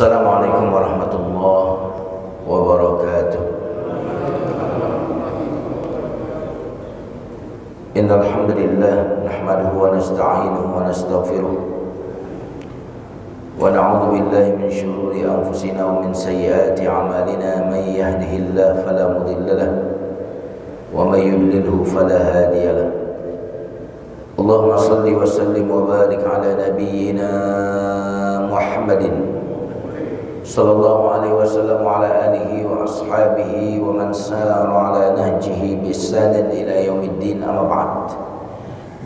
Assalamualaikum warahmatullahi wabarakatuh. Innal hamdalillah nahmaduhu wa nasta'inuhu wa nastaghfiruh wa na'udzu billahi min shururi anfusina wa min sayyiati a'malina. Man yahdihillahu fala mudilla lahu wa man yudlilhu fala hadiya lahu. Allahumma salli wa sallim wa barik ala nabiyyina Muhammadin sallallahu alaihi wasallam wa ala alihi wa ashabihi wa man sara ala nahjihi bi ihsanin ila yaumiddin, amma ba'd.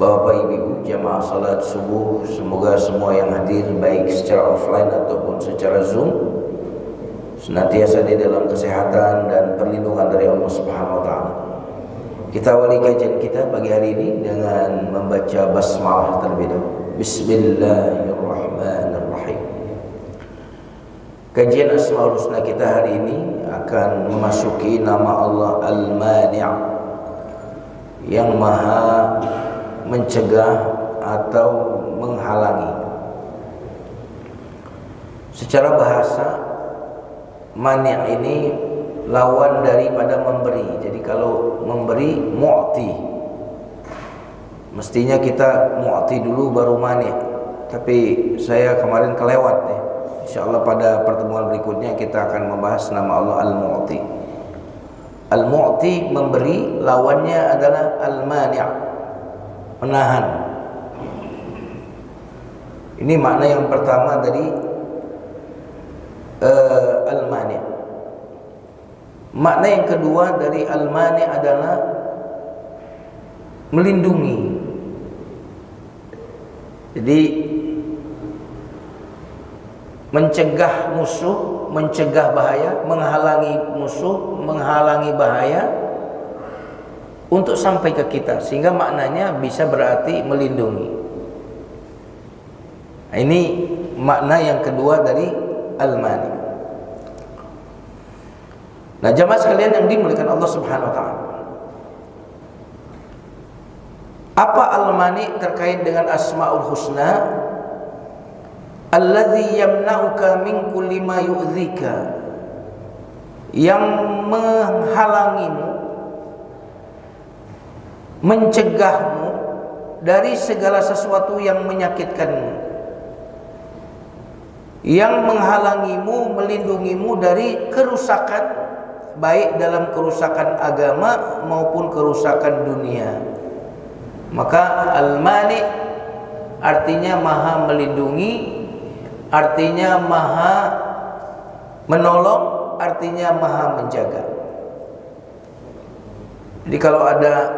Bapak Ibu jamaah salat subuh, semoga semua yang hadir baik secara offline ataupun secara Zoom senantiasa di dalam kesehatan dan perlindungan dari Allah Subhanahu wa taala. Kita awali kajian kita pagi hari ini dengan membaca basmalah terlebih dahulu. Bismillahirrahmanirrahim. Kajian Asmaul Husna kita hari ini akan memasuki nama Allah Al-Mani', yang maha mencegah atau menghalangi. Secara bahasa, mani' ini lawan daripada memberi. Jadi kalau memberi mu'ti, mestinya kita mu'ti dulu baru mani'. Tapi saya kemarin kelewat nih. Insyaallah pada pertemuan berikutnya kita akan membahas nama Allah Al-Mu'ti. Al-Mu'ti memberi, lawannya adalah Al-Mani', menahan. Ini makna yang pertama dari Al-Mani'. Makna yang kedua dari Al-Mani' adalah melindungi. Jadi mencegah musuh, mencegah bahaya, menghalangi musuh, menghalangi bahaya untuk sampai ke kita, sehingga maknanya bisa berarti melindungi. Nah, ini makna yang kedua dari Al-Mani'. Nah, jamaah sekalian yang dimuliakan Allah Subhanahu wa taala, apa Al-Mani' terkait dengan Asmaul Husna? Alladzi yamna'uka min kulli ma yu'dzika, yang menghalangimu, mencegahmu dari segala sesuatu yang menyakitkanmu, yang menghalangimu, melindungimu dari kerusakan, baik dalam kerusakan agama maupun kerusakan dunia. Maka Al-Mani' artinya maha melindungi, artinya maha menolong, artinya maha menjaga. Jadi kalau ada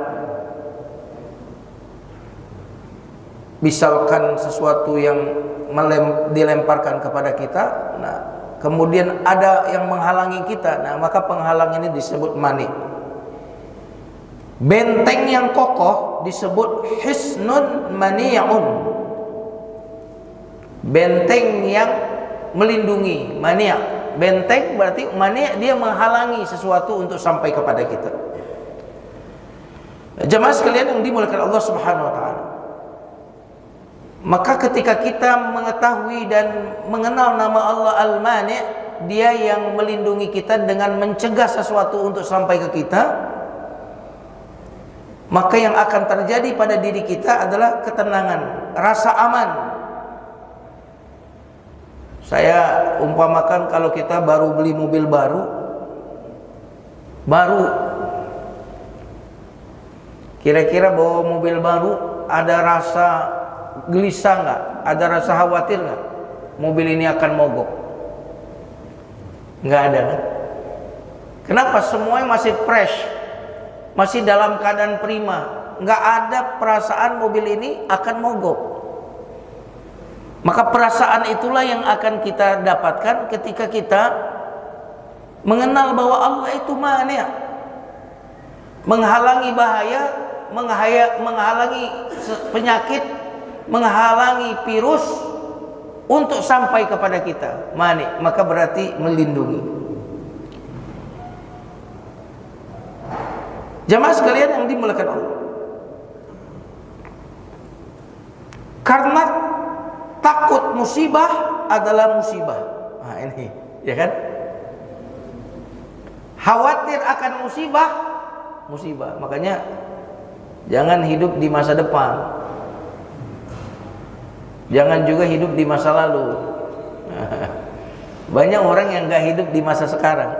misalkan sesuatu yang dilemparkan kepada kita, nah kemudian ada yang menghalangi kita, nah maka penghalang ini disebut mani'. Benteng yang kokoh disebut hisnun mani'un. Benteng yang melindungi, mani'. Benteng berarti mani', dia menghalangi sesuatu untuk sampai kepada kita. Jemaah sekalian yang dimuliakan Allah Subhanahu wa taala, maka ketika kita mengetahui dan mengenal nama Allah Al-Mani', dia yang melindungi kita dengan mencegah sesuatu untuk sampai ke kita, maka yang akan terjadi pada diri kita adalah ketenangan, rasa aman. Saya umpamakan kalau kita baru beli mobil baru, kira-kira bawa mobil baru, ada rasa gelisah nggak? Ada rasa khawatir nggak? Mobil ini akan mogok? Nggak ada kan? Kenapa? Semuanya masih fresh, masih dalam keadaan prima. Nggak ada perasaan mobil ini akan mogok. Maka perasaan itulah yang akan kita dapatkan ketika kita mengenal bahwa Allah itu Mani', menghalangi bahaya, menghalangi penyakit, menghalangi virus untuk sampai kepada kita. Mani', maka berarti melindungi. Jamaah sekalian yang dimuliakan Allah, karena takut musibah adalah musibah. Nah, ini, ya kan? Khawatir akan musibah. Makanya jangan hidup di masa depan. Jangan juga hidup di masa lalu. Banyak orang yang gak hidup di masa sekarang.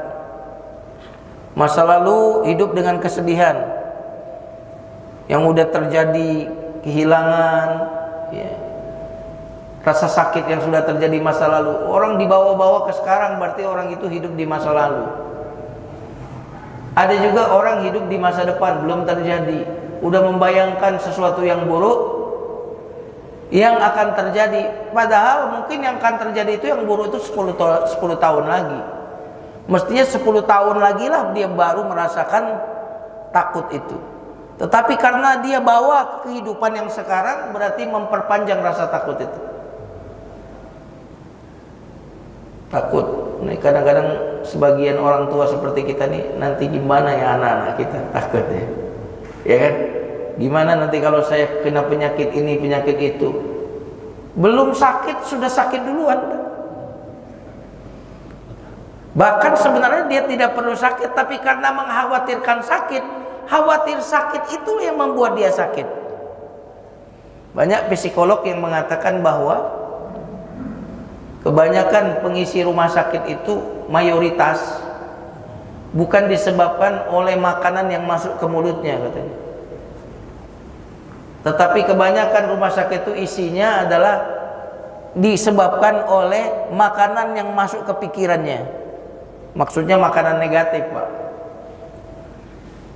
Masa lalu hidup dengan kesedihan yang udah terjadi, kehilangan, ya, rasa sakit yang sudah terjadi masa lalu. Orang dibawa-bawa ke sekarang, berarti orang itu hidup di masa lalu. Ada juga orang hidup di masa depan, belum terjadi, udah membayangkan sesuatu yang buruk yang akan terjadi. Padahal mungkin yang akan terjadi itu, yang buruk itu 10 tahun lagi. Mestinya 10 tahun lagi lah dia baru merasakan takut itu. Tetapi karena dia bawa kehidupan yang sekarang, berarti memperpanjang rasa takut itu. Takut. Nih kadang-kadang sebagian orang tua seperti kita nih, nanti gimana ya anak-anak kita, takut ya. Ya kan? Gimana nanti kalau saya kena penyakit ini, penyakit itu. Belum sakit, sudah sakit duluan. Bahkan sebenarnya dia tidak perlu sakit, tapi karena mengkhawatirkan sakit, khawatir sakit itu yang membuat dia sakit. Banyak psikolog yang mengatakan bahwa kebanyakan pengisi rumah sakit itu mayoritas bukan disebabkan oleh makanan yang masuk ke mulutnya katanya. Tetapi kebanyakan rumah sakit itu isinya adalah disebabkan oleh makanan yang masuk ke pikirannya. Maksudnya makanan negatif, Pak.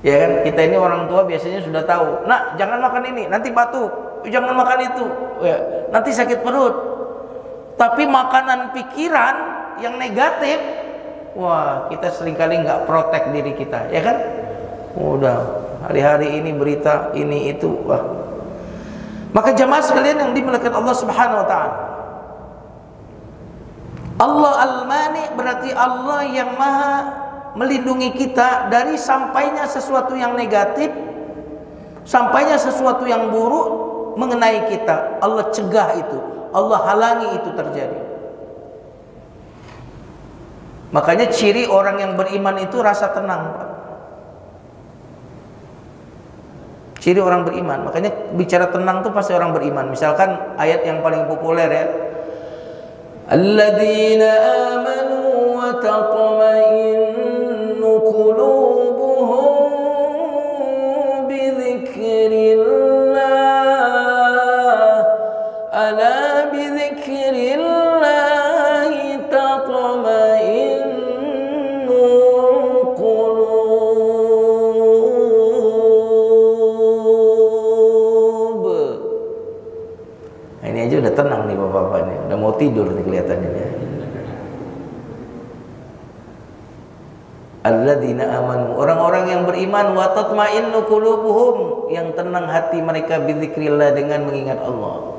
Ya kan, kita ini orang tua biasanya sudah tahu. Nah, jangan makan ini, nanti batuk. Jangan makan itu, ya, nanti sakit perut. Tapi makanan pikiran yang negatif, wah, kita seringkali nggak protek diri kita, ya kan? Udah hari-hari ini berita ini itu, wah. Maka jamaah sekalian yang dimuliakan Allah Subhanahu wa taala, Allah Al-Mani berarti Allah yang maha melindungi kita dari sampainya sesuatu yang negatif, sampainya sesuatu yang buruk mengenai kita. Allah cegah itu, Allah halangi itu terjadi. Makanya ciri orang yang beriman itu rasa tenang, Pak. Ciri orang beriman. Makanya bicara tenang itu pasti orang beriman. Misalkan ayat yang paling populer ya, alladzina amanu wa tatma'innu qulubuhum bi dzikrillah, ala bi dzikrillah tatma'innu qulub. Ini aja udah tenang nih bapak-bapak nih, udah mau tidur nih kelihatannya ya. Alladzina amanu, orang-orang yang beriman, wa tatma'innu qulubuhum, yang tenang hati mereka bidzikrillah, dengan mengingat Allah.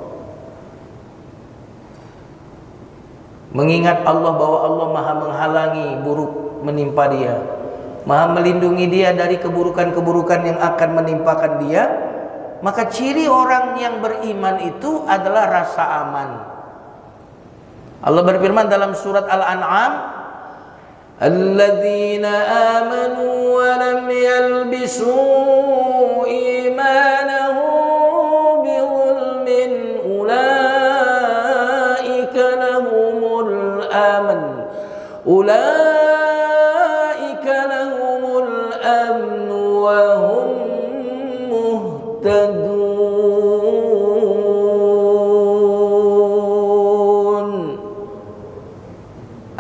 Mengingat Allah bahwa Allah maha menghalangi buruk menimpa dia, maha melindungi dia dari keburukan-keburukan yang akan menimpakan dia. Maka ciri orang yang beriman itu adalah rasa aman. Allah berfirman dalam surat Al-An'am, alladzina amanu wa lam yalbisu imanahum bizulmin ulaika lahumul aman, ulaika lahumul amnu wa hum muhtadun.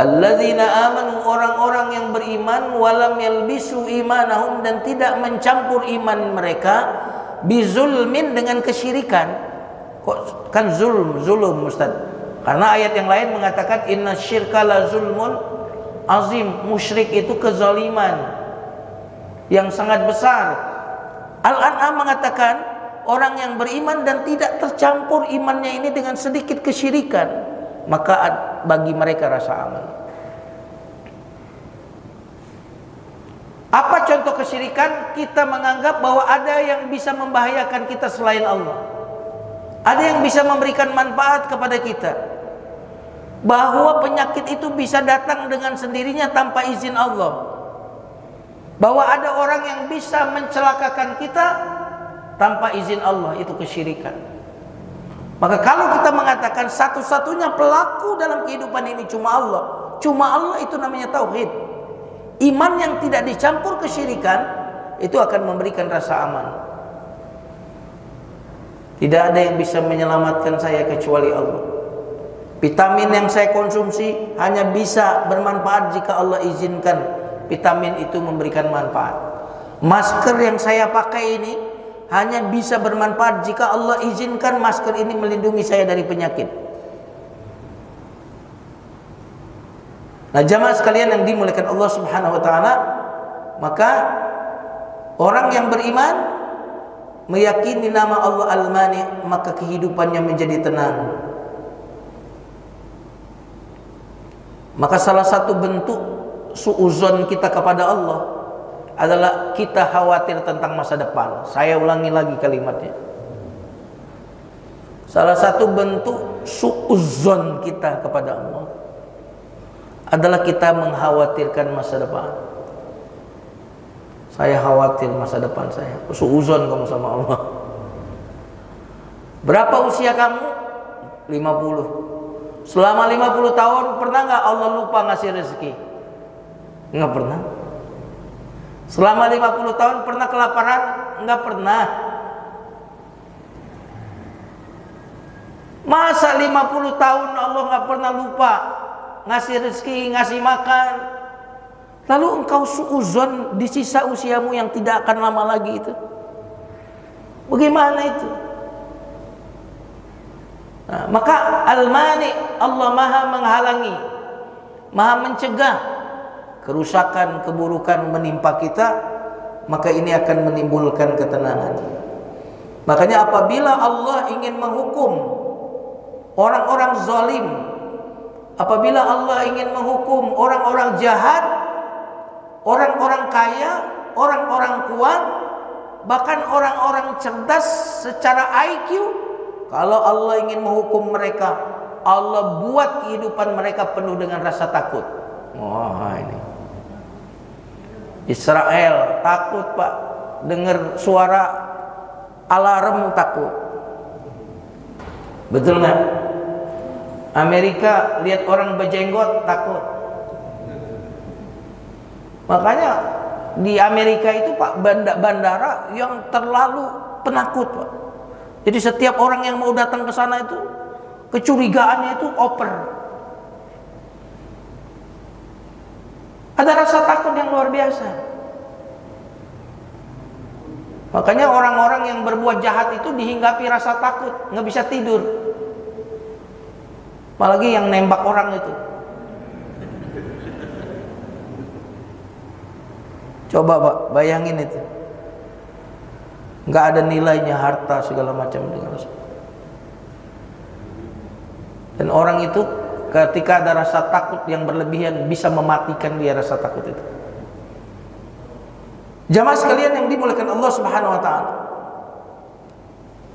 Alladzina amanu, orang-orang yang beriman, walam yalbisu imanahum, dan tidak mencampur iman mereka, bizulmin, dengan kesyirikan. Kok kan zulum Ustaz? Karena ayat yang lain mengatakan inna syirka la zulmun azim, musyrik itu kezaliman yang sangat besar. Al-An'am mengatakan orang yang beriman dan tidak tercampur imannya ini dengan sedikit kesyirikan, maka bagi mereka rasa aman. Apa contoh kesyirikan? Kita menganggap bahwa ada yang bisa membahayakan kita selain Allah, ada yang bisa memberikan manfaat kepada kita. bahwa penyakit itu bisa datang dengan sendirinya tanpa izin Allah, bahwa ada orang yang bisa mencelakakan kita tanpa izin Allah, itu kesyirikan. Maka kalau kita mengatakan satu-satunya pelaku dalam kehidupan ini cuma Allah itu namanya tauhid. Iman yang tidak dicampur kesyirikan itu akan memberikan rasa aman. Tidak ada yang bisa menyelamatkan saya kecuali Allah. Vitamin yang saya konsumsi hanya bisa bermanfaat jika Allah izinkan vitamin itu memberikan manfaat. Masker yang saya pakai ini hanya bisa bermanfaat jika Allah izinkan masker ini melindungi saya dari penyakit. Nah, jamaah sekalian yang dimuliakan Allah Subhanahu wa taala, maka orang yang beriman meyakini nama Allah Al-Mani, maka kehidupannya menjadi tenang. Maka salah satu bentuk suuzon kita kepada Allah adalah kita khawatir tentang masa depan. Saya ulangi lagi kalimatnya. Salah satu bentuk suuzon kita kepada Allah adalah kita mengkhawatirkan masa depan. Saya khawatir masa depan saya. Suuzon kamu sama Allah. Berapa usia kamu? 50. Selama 50 tahun pernah nggak Allah lupa ngasih rezeki? Nggak pernah. Selama 50 tahun pernah kelaparan? Nggak pernah. Masa 50 tahun Allah nggak pernah lupa ngasih rezeki, ngasih makan? Lalu engkau suuzon di sisa usiamu yang tidak akan lama lagi itu? Bagaimana itu? Nah, maka Al-Mani, Allah maha menghalangi, maha mencegah kerusakan, keburukan menimpa kita, maka ini akan menimbulkan ketenangan. Makanya apabila Allah ingin menghukum orang-orang zalim, apabila Allah ingin menghukum orang-orang jahat, orang-orang kaya, orang-orang kuat, bahkan orang-orang cerdas secara IQ, kalau Allah ingin menghukum mereka, Allah buat kehidupan mereka penuh dengan rasa takut. Wah, ini Israel takut, Pak, dengar suara alarm takut. Betul nggak? Amerika lihat orang berjenggot takut. Makanya di Amerika itu, Pak, bandara yang terlalu penakut, Pak. Jadi setiap orang yang mau datang ke sana itu kecurigaannya itu over. Ada rasa takut yang luar biasa. Makanya orang-orang yang berbuat jahat itu dihinggapi rasa takut, nggak bisa tidur. Apalagi yang nembak orang itu. Coba, Pak, bayangin itu. Nggak ada nilainya harta segala macam dengan rasa. Dan orang itu ketika ada rasa takut yang berlebihan bisa mematikan dia rasa takut itu. Jamaah sekalian yang dimuliakan Allah Subhanahu wa taala.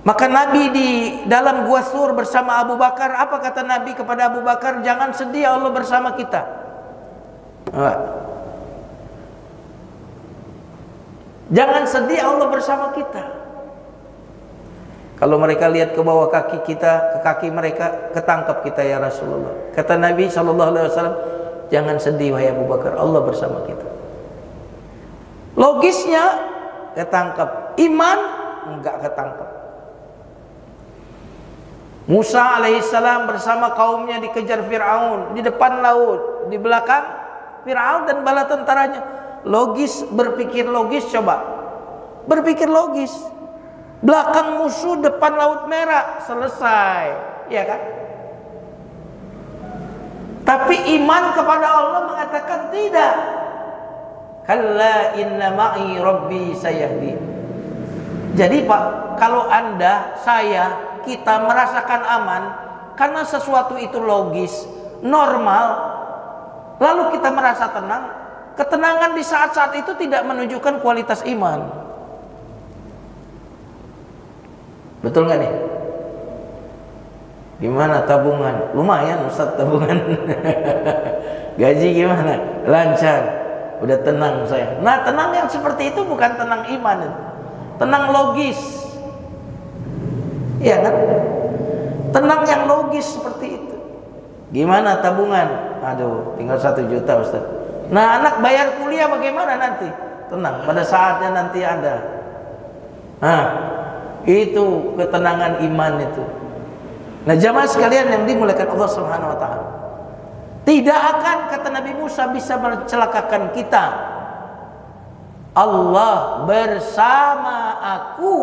Maka Nabi di dalam Gua Tsur bersama Abu Bakar, apa kata Nabi kepada Abu Bakar? Jangan sedih, Allah bersama kita. Jangan sedih, Allah bersama kita. Kalau mereka lihat ke bawah kaki kita, ke kaki mereka, ketangkap kita ya Rasulullah. Kata Nabi SAW, jangan sedih wahai Abu Bakar, Allah bersama kita. Logisnya ketangkap, iman enggak ketangkap. Musa alaihissalam bersama kaumnya dikejar Fir'aun, di depan laut, di belakang Fir'aun dan bala tentaranya. Logis, berpikir logis, coba berpikir logis. Belakang musuh, depan laut merah, selesai, ya kan? Tapi iman kepada Allah mengatakan tidak. Kalla inna ma'i rabbi sayahdi. Jadi, Pak, kalau Anda, saya, kita merasakan aman karena sesuatu itu logis, normal, lalu kita merasa tenang. Ketenangan di saat-saat itu tidak menunjukkan kualitas iman. Betul nggak nih? Gimana tabungan? Lumayan Ustaz tabungan. Gaji gimana? Lancar. Udah tenang saya. Nah, tenang yang seperti itu bukan tenang iman. Tenang logis. Iya kan? Tenang yang logis seperti itu. Gimana tabungan? Aduh, tinggal 1 juta Ustaz. Nah, anak bayar kuliah bagaimana nanti? Tenang, pada saatnya nanti ada. Nah, itu ketenangan iman itu. Nah, jamaah sekalian yang dimuliakan Allah Subhanahu wa taala. Tidak akan, kata Nabi Musa, bisa mencelakakan kita. Allah bersama aku,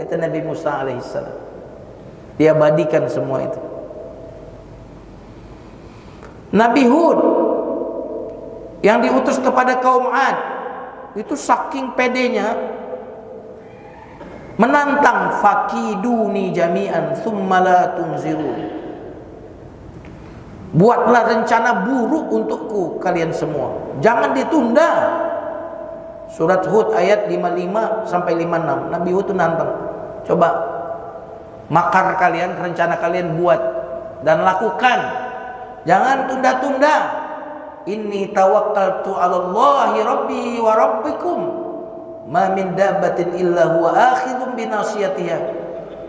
kata Nabi Musa alaihissalam. Diabadikan semua itu. Nabi Hud yang diutus kepada kaum Ad itu saking pedenya menantang, fakiduni jami'an tsumma la tunzirun. Buatlah rencana buruk untukku kalian semua, jangan ditunda. Surat Hud ayat 55 sampai 56. Nabi Hud itu nantang, coba makar kalian, rencana kalian buat dan lakukan, jangan tunda-tunda. Inni tawakkaltu 'alallahi rabbi wa rabbikum ma min dabbatin illa huwa akhidhun bi nasiyatiha.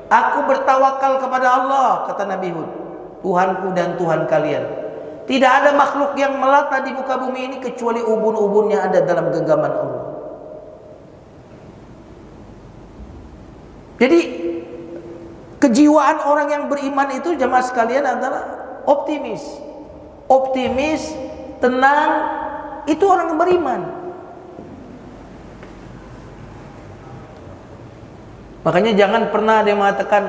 Aku bertawakal kepada Allah, kata Nabi Hud, Tuhanku dan Tuhan kalian. Tidak ada makhluk yang melata di muka bumi ini kecuali ubun-ubunnya ada dalam genggaman Allah. Jadi kejiwaan orang yang beriman itu, jemaah sekalian, adalah optimis. Optimis, tenang, itu orang yang beriman. Makanya jangan pernah ada yang mengatakan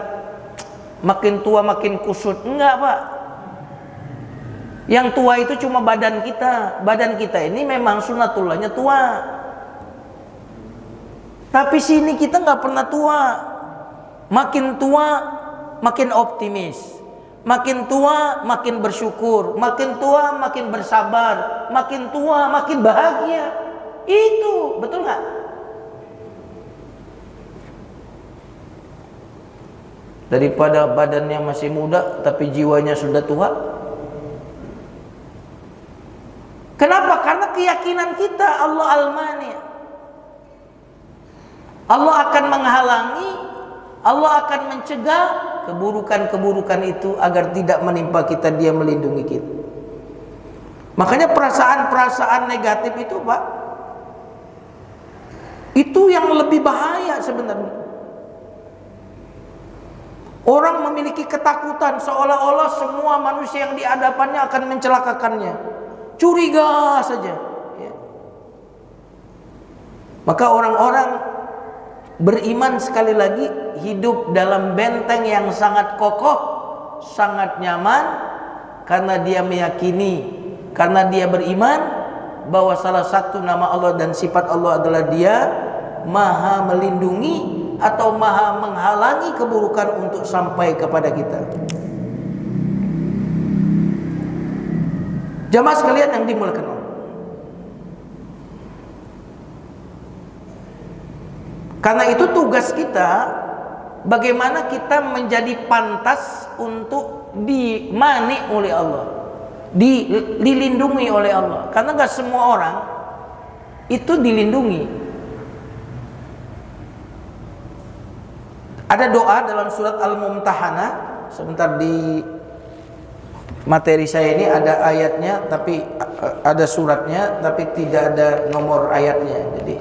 makin tua makin kusut. Enggak, Pak. Yang tua itu cuma badan kita. Badan kita ini memang sunatullahnya tua. Tapi sini kita nggak pernah tua. Makin tua makin optimis. Makin tua makin bersyukur. Makin tua makin bersabar. Makin tua makin bahagia. Itu betul nggak? Daripada badannya masih muda tapi jiwanya sudah tua. Kenapa? Karena keyakinan kita Allah Al-Mani. Allah akan menghalangi, Allah akan mencegah keburukan-keburukan itu agar tidak menimpa kita, Dia melindungi kita. Makanya perasaan-perasaan negatif itu, Pak, itu yang lebih bahaya sebenarnya. Orang memiliki ketakutan seolah-olah semua manusia yang di hadapannya akan mencelakakannya. Curiga saja, ya. Maka orang-orang beriman sekali lagi hidup dalam benteng yang sangat kokoh, sangat nyaman, karena dia meyakini, karena dia beriman bahwa salah satu nama Allah dan sifat Allah adalah Dia Maha melindungi atau maha menghalangi keburukan untuk sampai kepada kita. Jamaah sekalian yang dimuliakan Allah, karena itu tugas kita bagaimana kita menjadi pantas untuk dimani oleh Allah, dilindungi oleh Allah. Karena gak semua orang itu dilindungi. Ada doa dalam surat Al-Mumtahanah. Sebentar, di materi saya ini ada ayatnya, tapi ada suratnya, tapi tidak ada nomor ayatnya. Jadi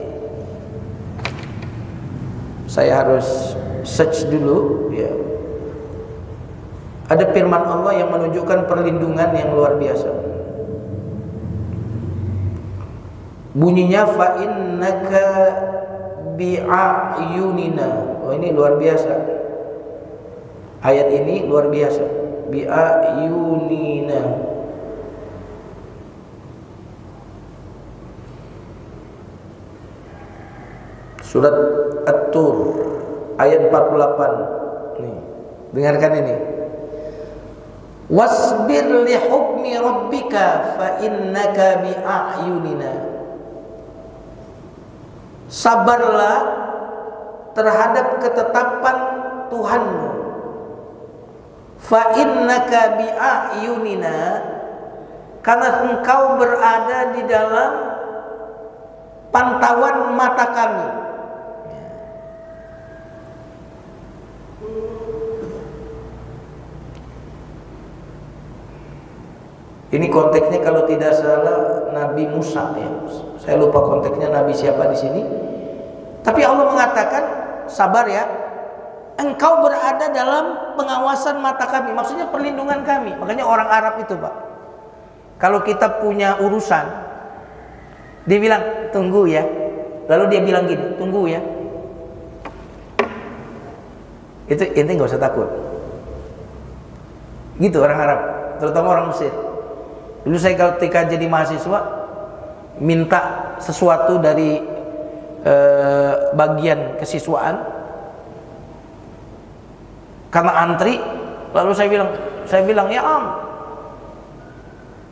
saya harus search dulu, ya. Ada firman Allah yang menunjukkan perlindungan yang luar biasa. Bunyinya fa innaka bi'ayunina. Oh, ini luar biasa. Ayat ini luar biasa. Bi'ayunina. Surat At-Tur ayat 48. Nih, dengarkan ini. Wasbir li hukmi rabbika fa innaka bi'ayunina. Sabarlah terhadap ketetapan Tuhanmu. Fa innaka bi'ayunina, karena engkau berada di dalam pantauan mata kami. Ini konteksnya kalau tidak salah Nabi Musa ya. Saya lupa konteksnya Nabi siapa di sini. Tapi Allah mengatakan, sabar ya. Engkau berada dalam pengawasan mata kami. Maksudnya perlindungan kami. Makanya orang Arab itu, Pak, kalau kita punya urusan, dia bilang tunggu ya. Lalu dia bilang gini, tunggu ya. Itu intinya nggak usah takut. Gitu orang Arab, terutama orang Mesir. Dulu saya ketika jadi mahasiswa minta sesuatu dari bagian kesiswaan, karena antri, lalu saya bilang ya Om,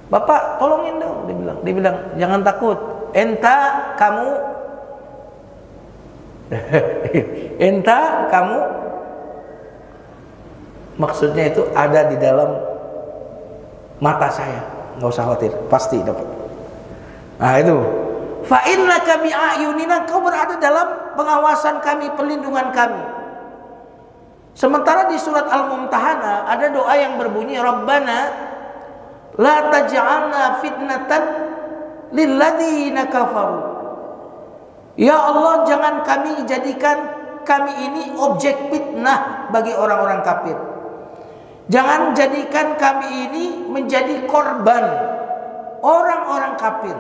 Bapak tolongin dong. Dia bilang jangan takut, enta kamu maksudnya itu ada di dalam mata saya. Nggak usah khawatir, pasti dapat. Nah itu, fa innaka bi'ayunina, kau berada dalam pengawasan kami, perlindungan kami. Sementara di surat Al-Mumtahanah ada doa yang berbunyi, Rabbana la taj'alna fitnatan lilladzina kafaru. Ya Allah, jangan kami jadikan kami ini objek fitnah bagi orang-orang kafir. Jangan jadikan kami ini menjadi korban orang-orang kafir.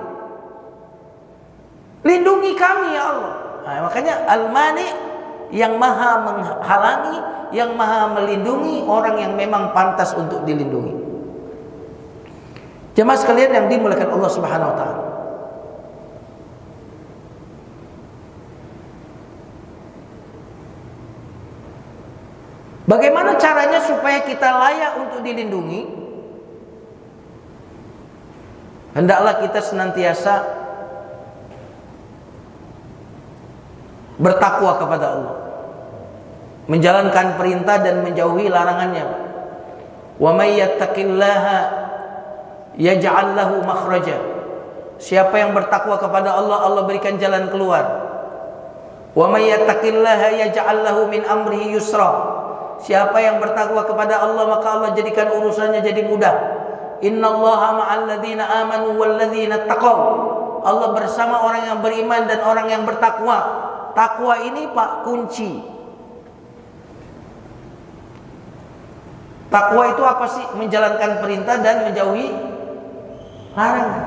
Lindungi kami ya Allah. Nah, makanya Al-Mani, yang maha menghalangi, yang maha melindungi orang yang memang pantas untuk dilindungi. Jemaah sekalian yang dimuliakan Allah Subhanahu wa taala. Bagaimana caranya supaya kita layak untuk dilindungi? Hendaklah kita senantiasa bertakwa kepada Allah, menjalankan perintah dan menjauhi larangannya. Wa may yattaqillaha yaj'al lahu makhraja. Siapa yang bertakwa kepada Allah, Allah berikan jalan keluar. Wa may yattaqillaha yaj'al lahu min amrihi yusra. Siapa yang bertakwa kepada Allah, maka Allah jadikan urusannya jadi mudah. Innallaha ma'al ladzina amanu wal ladzina taqaw. Allah bersama orang yang beriman dan orang yang bertakwa. Takwa ini Pak kunci. Takwa itu apa sih? Menjalankan perintah dan menjauhi larangan.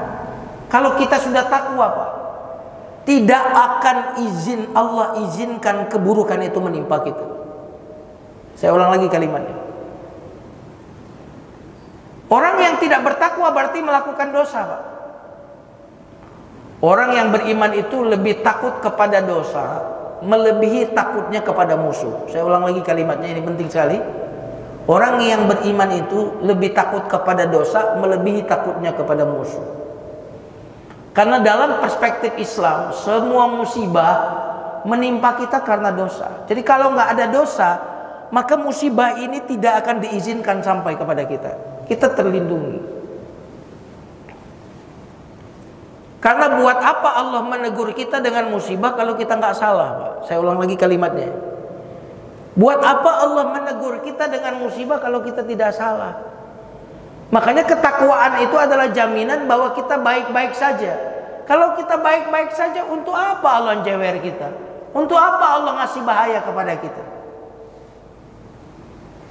Kalau kita sudah takwa Pak, tidak akan Allah izinkan keburukan itu menimpa kita. Saya ulang lagi kalimatnya. Orang yang tidak bertakwa berarti melakukan dosa, Pak. Orang yang beriman itu lebih takut kepada dosa, melebihi takutnya kepada musuh. Saya ulang lagi kalimatnya, ini penting sekali. Orang yang beriman itu lebih takut kepada dosa, melebihi takutnya kepada musuh. Karena dalam perspektif Islam, semua musibah menimpa kita karena dosa. Jadi kalau nggak ada dosa, maka musibah ini tidak akan diizinkan sampai kepada kita. Kita terlindungi. Karena buat apa Allah menegur kita dengan musibah kalau kita nggak salah, Pak? Saya ulang lagi kalimatnya. Buat apa Allah menegur kita dengan musibah kalau kita tidak salah? Makanya ketakwaan itu adalah jaminan bahwa kita baik-baik saja. Kalau kita baik-baik saja, untuk apa Allah jewer kita? Untuk apa Allah ngasih bahaya kepada kita?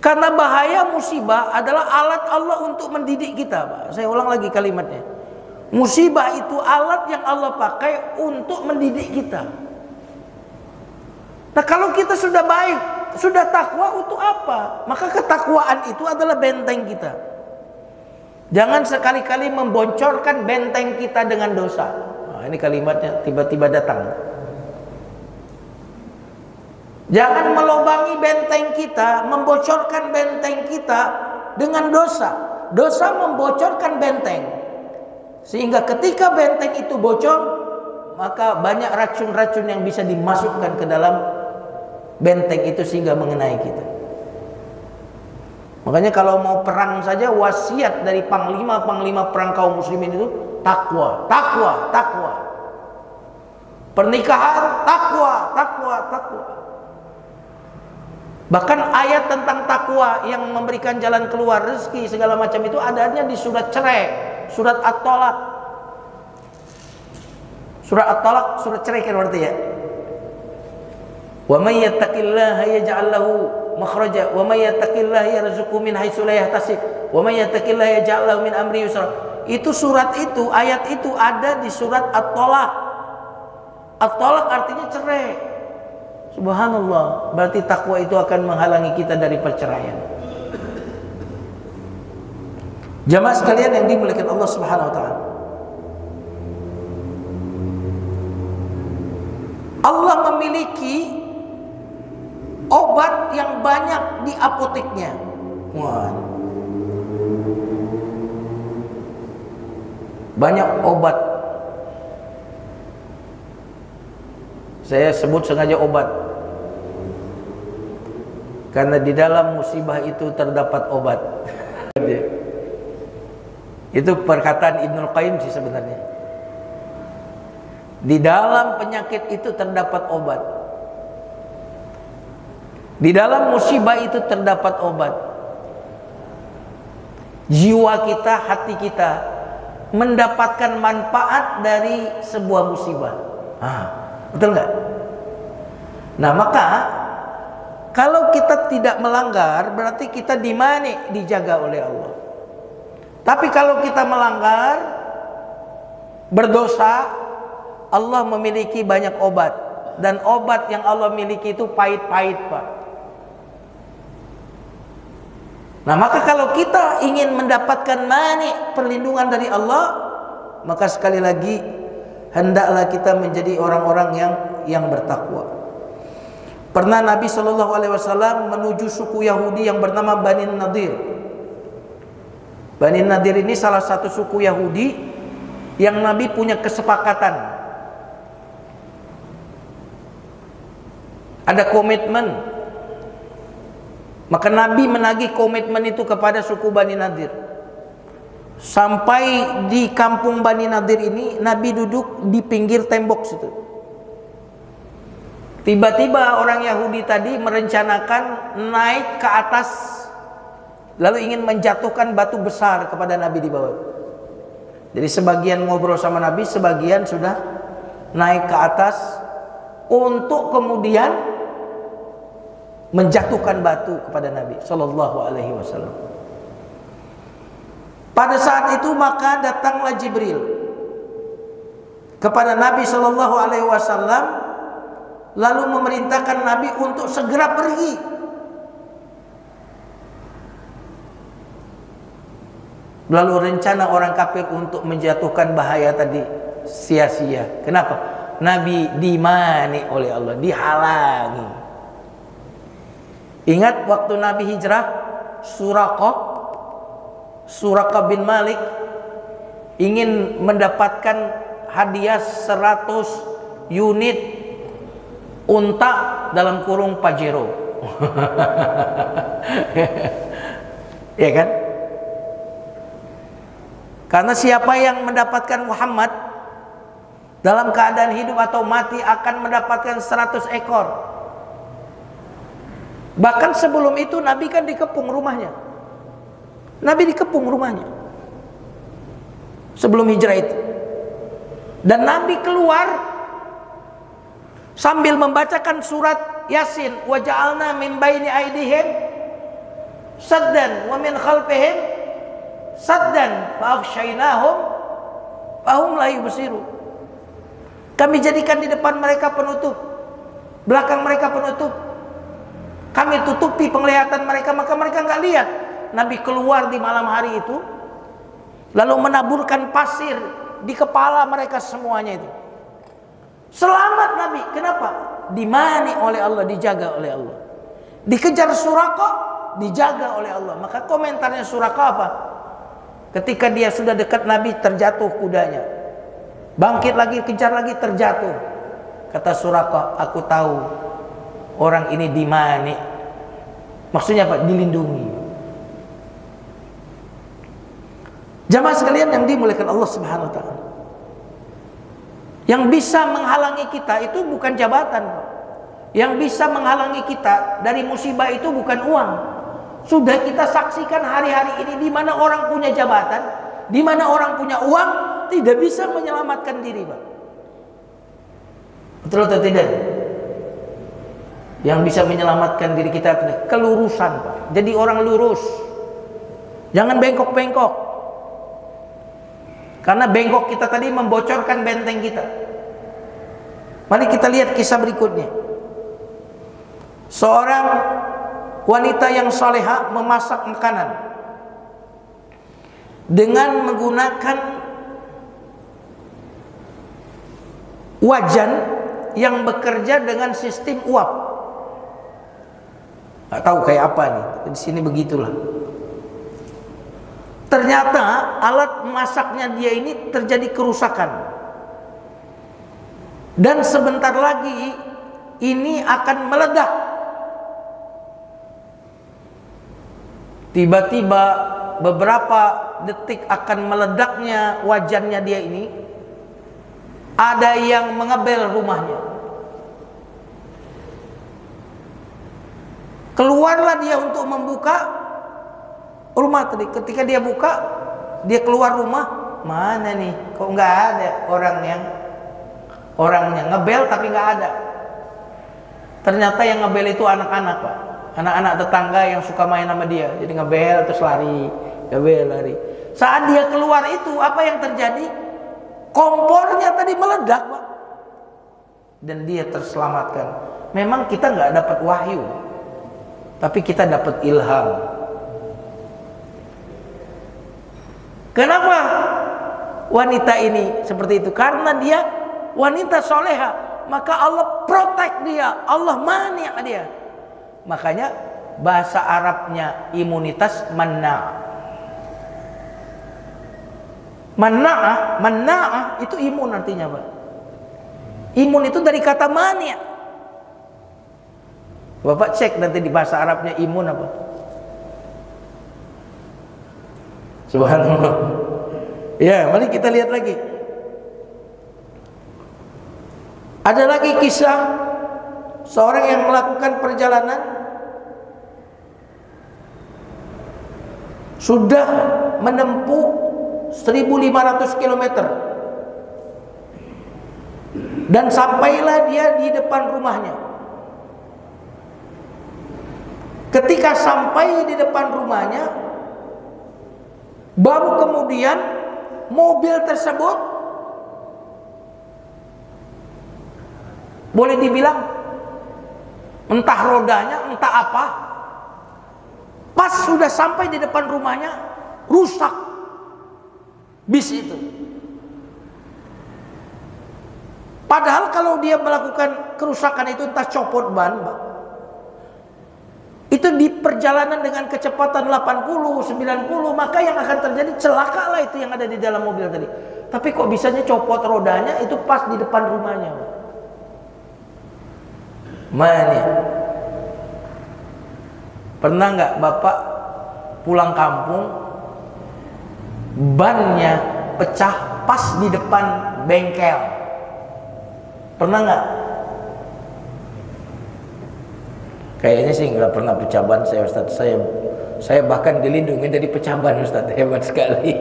Karena bahaya musibah adalah alat Allah untuk mendidik kita, Pak. Saya ulang lagi kalimatnya. Musibah itu alat yang Allah pakai untuk mendidik kita. Nah, kalau kita sudah baik, sudah takwa, untuk apa? Maka ketakwaan itu adalah benteng kita. Jangan sekali-kali membocorkan benteng kita dengan dosa. Nah, ini kalimatnya tiba-tiba datang. Jangan melobangi benteng kita, membocorkan benteng kita dengan dosa. Dosa membocorkan benteng. Sehingga ketika benteng itu bocor, maka banyak racun-racun yang bisa dimasukkan ke dalam benteng itu sehingga mengenai kita. Makanya kalau mau perang saja wasiat dari panglima perang kaum muslimin itu takwa, takwa, takwa. Pernikahan takwa, takwa, takwa. Bahkan ayat tentang takwa yang memberikan jalan keluar rezeki segala macam itu adanya di surat cerai, surat At-Talaq. Surat At-Talaq, surat cerai kan berarti ya. Wa may yattaqillaha yaj'al lahu makhraja wa may yattaqillaha yarzuqhu min haitsu la yahtasib wa may yattaqillaha yaj'al lahu min amri yusra. Itu surat itu, ayat itu ada di surat At-Talaq. At-Talaq artinya cerai. Subhanallah, berarti takwa itu akan menghalangi kita dari perceraian. Jamaah sekalian yang dimuliakan Allah Subhanahu wa taala. Allah memiliki obat yang banyak di apoteknya. Wah. Banyak obat. Saya sebut sengaja obat, karena di dalam musibah itu terdapat obat. Itu perkataan Ibnul Qayyim sih sebenarnya. Di dalam penyakit itu terdapat obat. Di dalam musibah itu terdapat obat. Jiwa kita, hati kita mendapatkan manfaat dari sebuah musibah. Betul nggak? Nah, maka kalau kita tidak melanggar, berarti kita dimani, dijaga oleh Allah. Tapi kalau kita melanggar, berdosa, Allah memiliki banyak obat. Dan obat yang Allah miliki itu pahit-pahit, Pak. Nah, maka kalau kita ingin mendapatkan mani, perlindungan dari Allah, maka sekali lagi hendaklah kita menjadi orang-orang yang bertakwa. Pernah Nabi Shallallahu Alaihi Wasallam menuju suku Yahudi yang bernama Bani Nadir. Bani Nadir ini salah satu suku Yahudi yang Nabi punya kesepakatan, ada komitmen. Maka Nabi menagih komitmen itu kepada suku Bani Nadir. Sampai di kampung Bani Nadir ini, Nabi duduk di pinggir tembok situ. Tiba-tiba orang Yahudi tadi merencanakan naik ke atas, lalu ingin menjatuhkan batu besar kepada Nabi di bawah. Jadi sebagian ngobrol sama Nabi, sebagian sudah naik ke atas untuk kemudian menjatuhkan batu kepada Nabi Sallallahu Alaihi Wasallam. Pada saat itu maka datanglah Jibril kepada Nabi Sallallahu Alaihi Wasallam, lalu memerintahkan Nabi untuk segera pergi. Lalu rencana orang kafir untuk menjatuhkan bahaya tadi sia-sia. Kenapa? Nabi dimani oleh Allah, dihalangi. Ingat waktu Nabi hijrah, Suraqah bin Malik ingin mendapatkan hadiah 100 unit unta dalam kurung Pajero. Ya kan? Karena siapa yang mendapatkan Muhammad dalam keadaan hidup atau mati akan mendapatkan 100 ekor. Bahkan sebelum itu Nabi kan dikepung rumahnya. Nabi dikepung rumahnya sebelum hijrah itu. Dan Nabi keluar sambil membacakan surat Yasin, wa ja'alna min baini aydihim saddan wa min khalfihim saddan fa aghshaynahum fahum la yubsirun. Kami jadikan di depan mereka penutup, belakang mereka penutup. Kami tutupi penglihatan mereka, maka mereka nggak lihat. Nabi keluar di malam hari itu, lalu menaburkan pasir di kepala mereka semuanya itu. Selamat Nabi. Kenapa? Dimani oleh Allah, dijaga oleh Allah. Dikejar Suraqah, dijaga oleh Allah. Maka komentarnya Suraqah apa? Ketika dia sudah dekat Nabi, terjatuh kudanya. Bangkit lagi, kejar lagi, terjatuh. Kata Suraqah, aku tahu orang ini dimani. Maksudnya apa? Dilindungi. Jamaah sekalian yang dimuliakan Allah Subhanahu wa taala. Yang bisa menghalangi kita itu bukan jabatan, Pak. Yang bisa menghalangi kita dari musibah itu bukan uang. Sudah kita saksikan hari-hari ini, di mana orang punya jabatan, di mana orang punya uang, tidak bisa menyelamatkan diri, Pak. Betul atau tidak? Yang bisa menyelamatkan diri kita kelurusan, Pak. Jadi orang lurus. Jangan bengkok-bengkok. Karena bengkok kita tadi membocorkan benteng kita. Mari kita lihat kisah berikutnya. Seorang wanita yang salehah memasak makanan dengan menggunakan wajan yang bekerja dengan sistem uap. Nggak tahu kayak apa nih. Di sini begitulah. Ternyata alat masaknya dia ini terjadi kerusakan. Dan sebentar lagi ini akan meledak. Tiba-tiba beberapa detik akan meledaknya wajannya dia ini, ada yang mengebel rumahnya. Keluarlah dia untuk membuka rumah tadi. Ketika dia buka, dia keluar rumah, mana nih? Kok nggak ada orangnya ngebel tapi nggak ada. Ternyata yang ngebel itu anak-anak, Pak. Anak-anak tetangga yang suka main sama dia. Jadi ngebel terus lari, ngebel lari. Saat dia keluar itu, apa yang terjadi? Kompornya tadi meledak, Pak. Dan dia terselamatkan. Memang kita nggak dapat wahyu, tapi kita dapat ilham. Kenapa wanita ini seperti itu? Karena dia wanita soleha, maka Allah protect dia, Allah mani' dia. Makanya bahasa Arabnya imunitas manna'. Mana'ah itu imun artinya, Pak. Imun itu dari kata mani'. Bapak cek nanti di bahasa Arabnya imun apa? Subhanallah. Ya, mari kita lihat lagi. Ada lagi kisah seorang yang melakukan perjalanan sudah menempuh 1.500 km dan sampailah dia di depan rumahnya. Ketika sampai di depan rumahnya, baru kemudian mobil tersebut boleh dibilang entah rodanya, entah apa, pas sudah sampai di depan rumahnya rusak bis itu. Padahal kalau dia melakukan kerusakan itu entah copot ban, Pak, itu di perjalanan dengan kecepatan 80, 90, maka yang akan terjadi celaka lah itu yang ada di dalam mobil tadi. Tapi kok bisanya copot rodanya itu pas di depan rumahnya. Mana? Pernah nggak Bapak pulang kampung, bannya pecah pas di depan bengkel? Pernah nggak? Kayaknya sih nggak pernah pecah ban saya, Ustaz. Saya bahkan dilindungi dari pecah ban, Ustaz. Hebat sekali.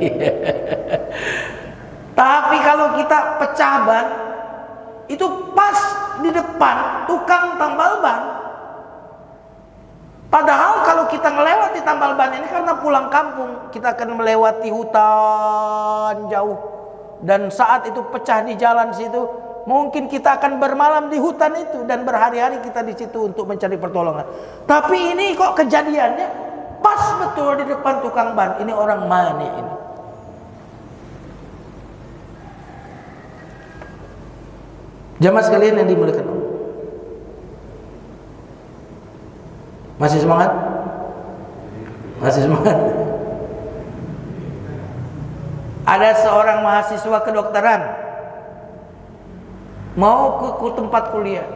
Tapi kalau kita pecah ban itu pas di depan tukang tambal ban. Padahal kalau kita melewati tambal ban ini, karena pulang kampung kita akan melewati hutan jauh, dan saat itu pecah di jalan situ, mungkin kita akan bermalam di hutan itu dan berhari-hari kita di situ untuk mencari pertolongan. Tapi ini kok kejadiannya pas betul di depan tukang ban. Ini orang mana ini? Jamaah sekalian yang dimuliakan Allah. Masih semangat? Masih semangat? Ada seorang mahasiswa kedokteran mau ke tempat kuliah.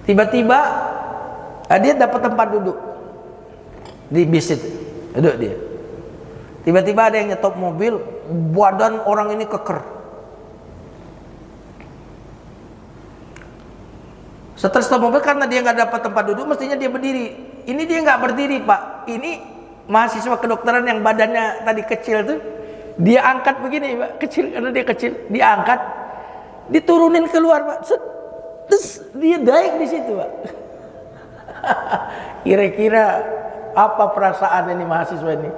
Tiba-tiba dia dapat tempat duduk. di bis itu, duduk dia. Tiba-tiba ada yang nyetop mobil, badan orang ini keker. Setelah stop mobil, karena dia nggak dapat tempat duduk, mestinya dia berdiri. Ini dia nggak berdiri, Pak. Ini mahasiswa kedokteran yang badannya tadi kecil tuh, dia angkat begini, Pak, kecil karena dia kecil, dia angkat, diturunin keluar, Pak. Terus dia daik di situ, Pak. Kira-kira apa perasaan ini mahasiswa ini?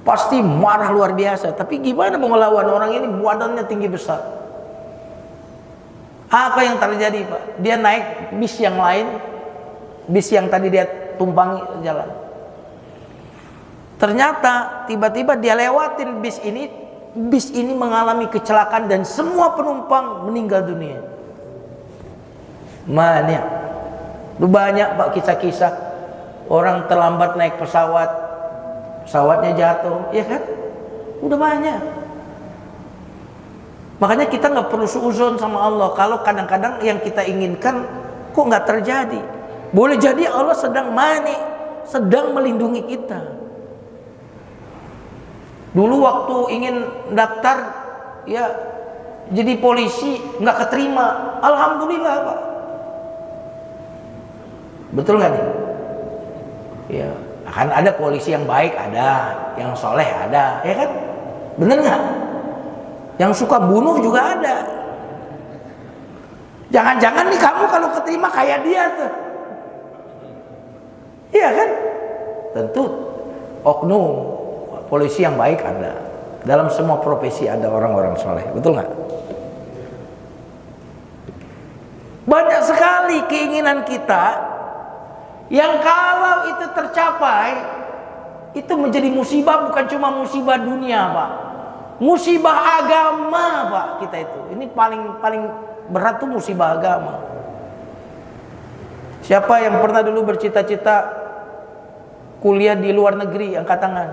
Pasti marah luar biasa. Tapi gimana mau ngelawan orang ini badannya tinggi besar? Apa yang terjadi, Pak? Dia naik bis yang lain, bis yang tadi dia tumpangi jalan. Ternyata tiba-tiba dia lewatin bis ini mengalami kecelakaan dan semua penumpang meninggal dunia. Mana? Banyak, Pak, kisah-kisah orang terlambat naik pesawat, pesawatnya jatuh, ya kan? Udah banyak. Makanya kita nggak perlu suuzon sama Allah kalau kadang-kadang yang kita inginkan kok nggak terjadi. Boleh jadi Allah sedang sedang melindungi kita. Dulu waktu ingin daftar ya jadi polisi nggak keterima, alhamdulillah, Pak. Betul nggak nih? Ya, akan ada polisi yang baik, ada yang soleh, ada, ya kan? Bener nggak? Yang suka bunuh juga ada. Jangan-jangan nih kamu kalau keterima kayak dia tuh, iya kan? Tentu oknum polisi yang baik ada. Dalam semua profesi ada orang-orang soleh, betul nggak? Banyak sekali keinginan kita yang kalau itu tercapai itu menjadi musibah, bukan cuma musibah dunia, Pak. Musibah agama, Pak, kita itu. Ini paling berat tuh musibah agama. Siapa yang pernah dulu bercita-cita kuliah di luar negeri, angkat tangan.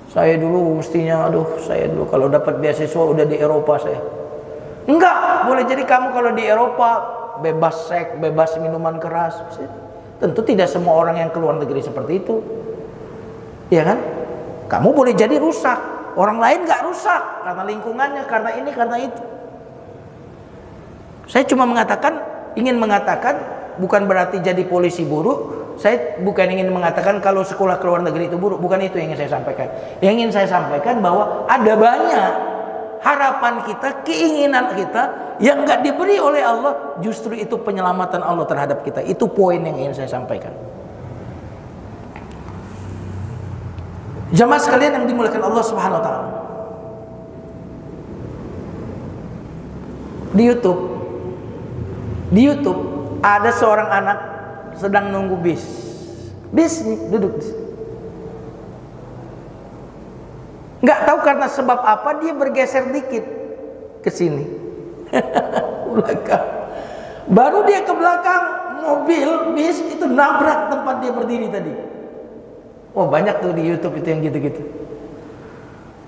Saya dulu mestinya, saya dulu kalau dapat beasiswa udah di Eropa saya. Enggak, boleh jadi kamu kalau di Eropa bebas seks, bebas minuman keras. Tentu tidak semua orang yang keluar negeri seperti itu, ya kan? Kamu boleh jadi rusak, orang lain nggak rusak karena lingkungannya, karena ini, karena itu. Saya cuma ingin mengatakan bukan berarti jadi polisi buruk. Saya bukan ingin mengatakan kalau sekolah ke luar negeri itu buruk, bukan itu yang ingin saya sampaikan. Yang ingin saya sampaikan bahwa ada banyak harapan kita, keinginan kita yang nggak diberi oleh Allah, justru itu penyelamatan Allah terhadap kita. Itu poin yang ingin saya sampaikan. Jamaah sekalian yang dimuliakan Allah Subhanahu wa taala. Di YouTube ada seorang anak sedang nunggu bis. Bis nih duduk di sini. Nggak tahu karena sebab apa dia bergeser dikit ke sini. Belakang. Baru dia ke belakang mobil bis itu nabrak tempat dia berdiri tadi. Wah, banyak tuh di YouTube itu yang gitu-gitu.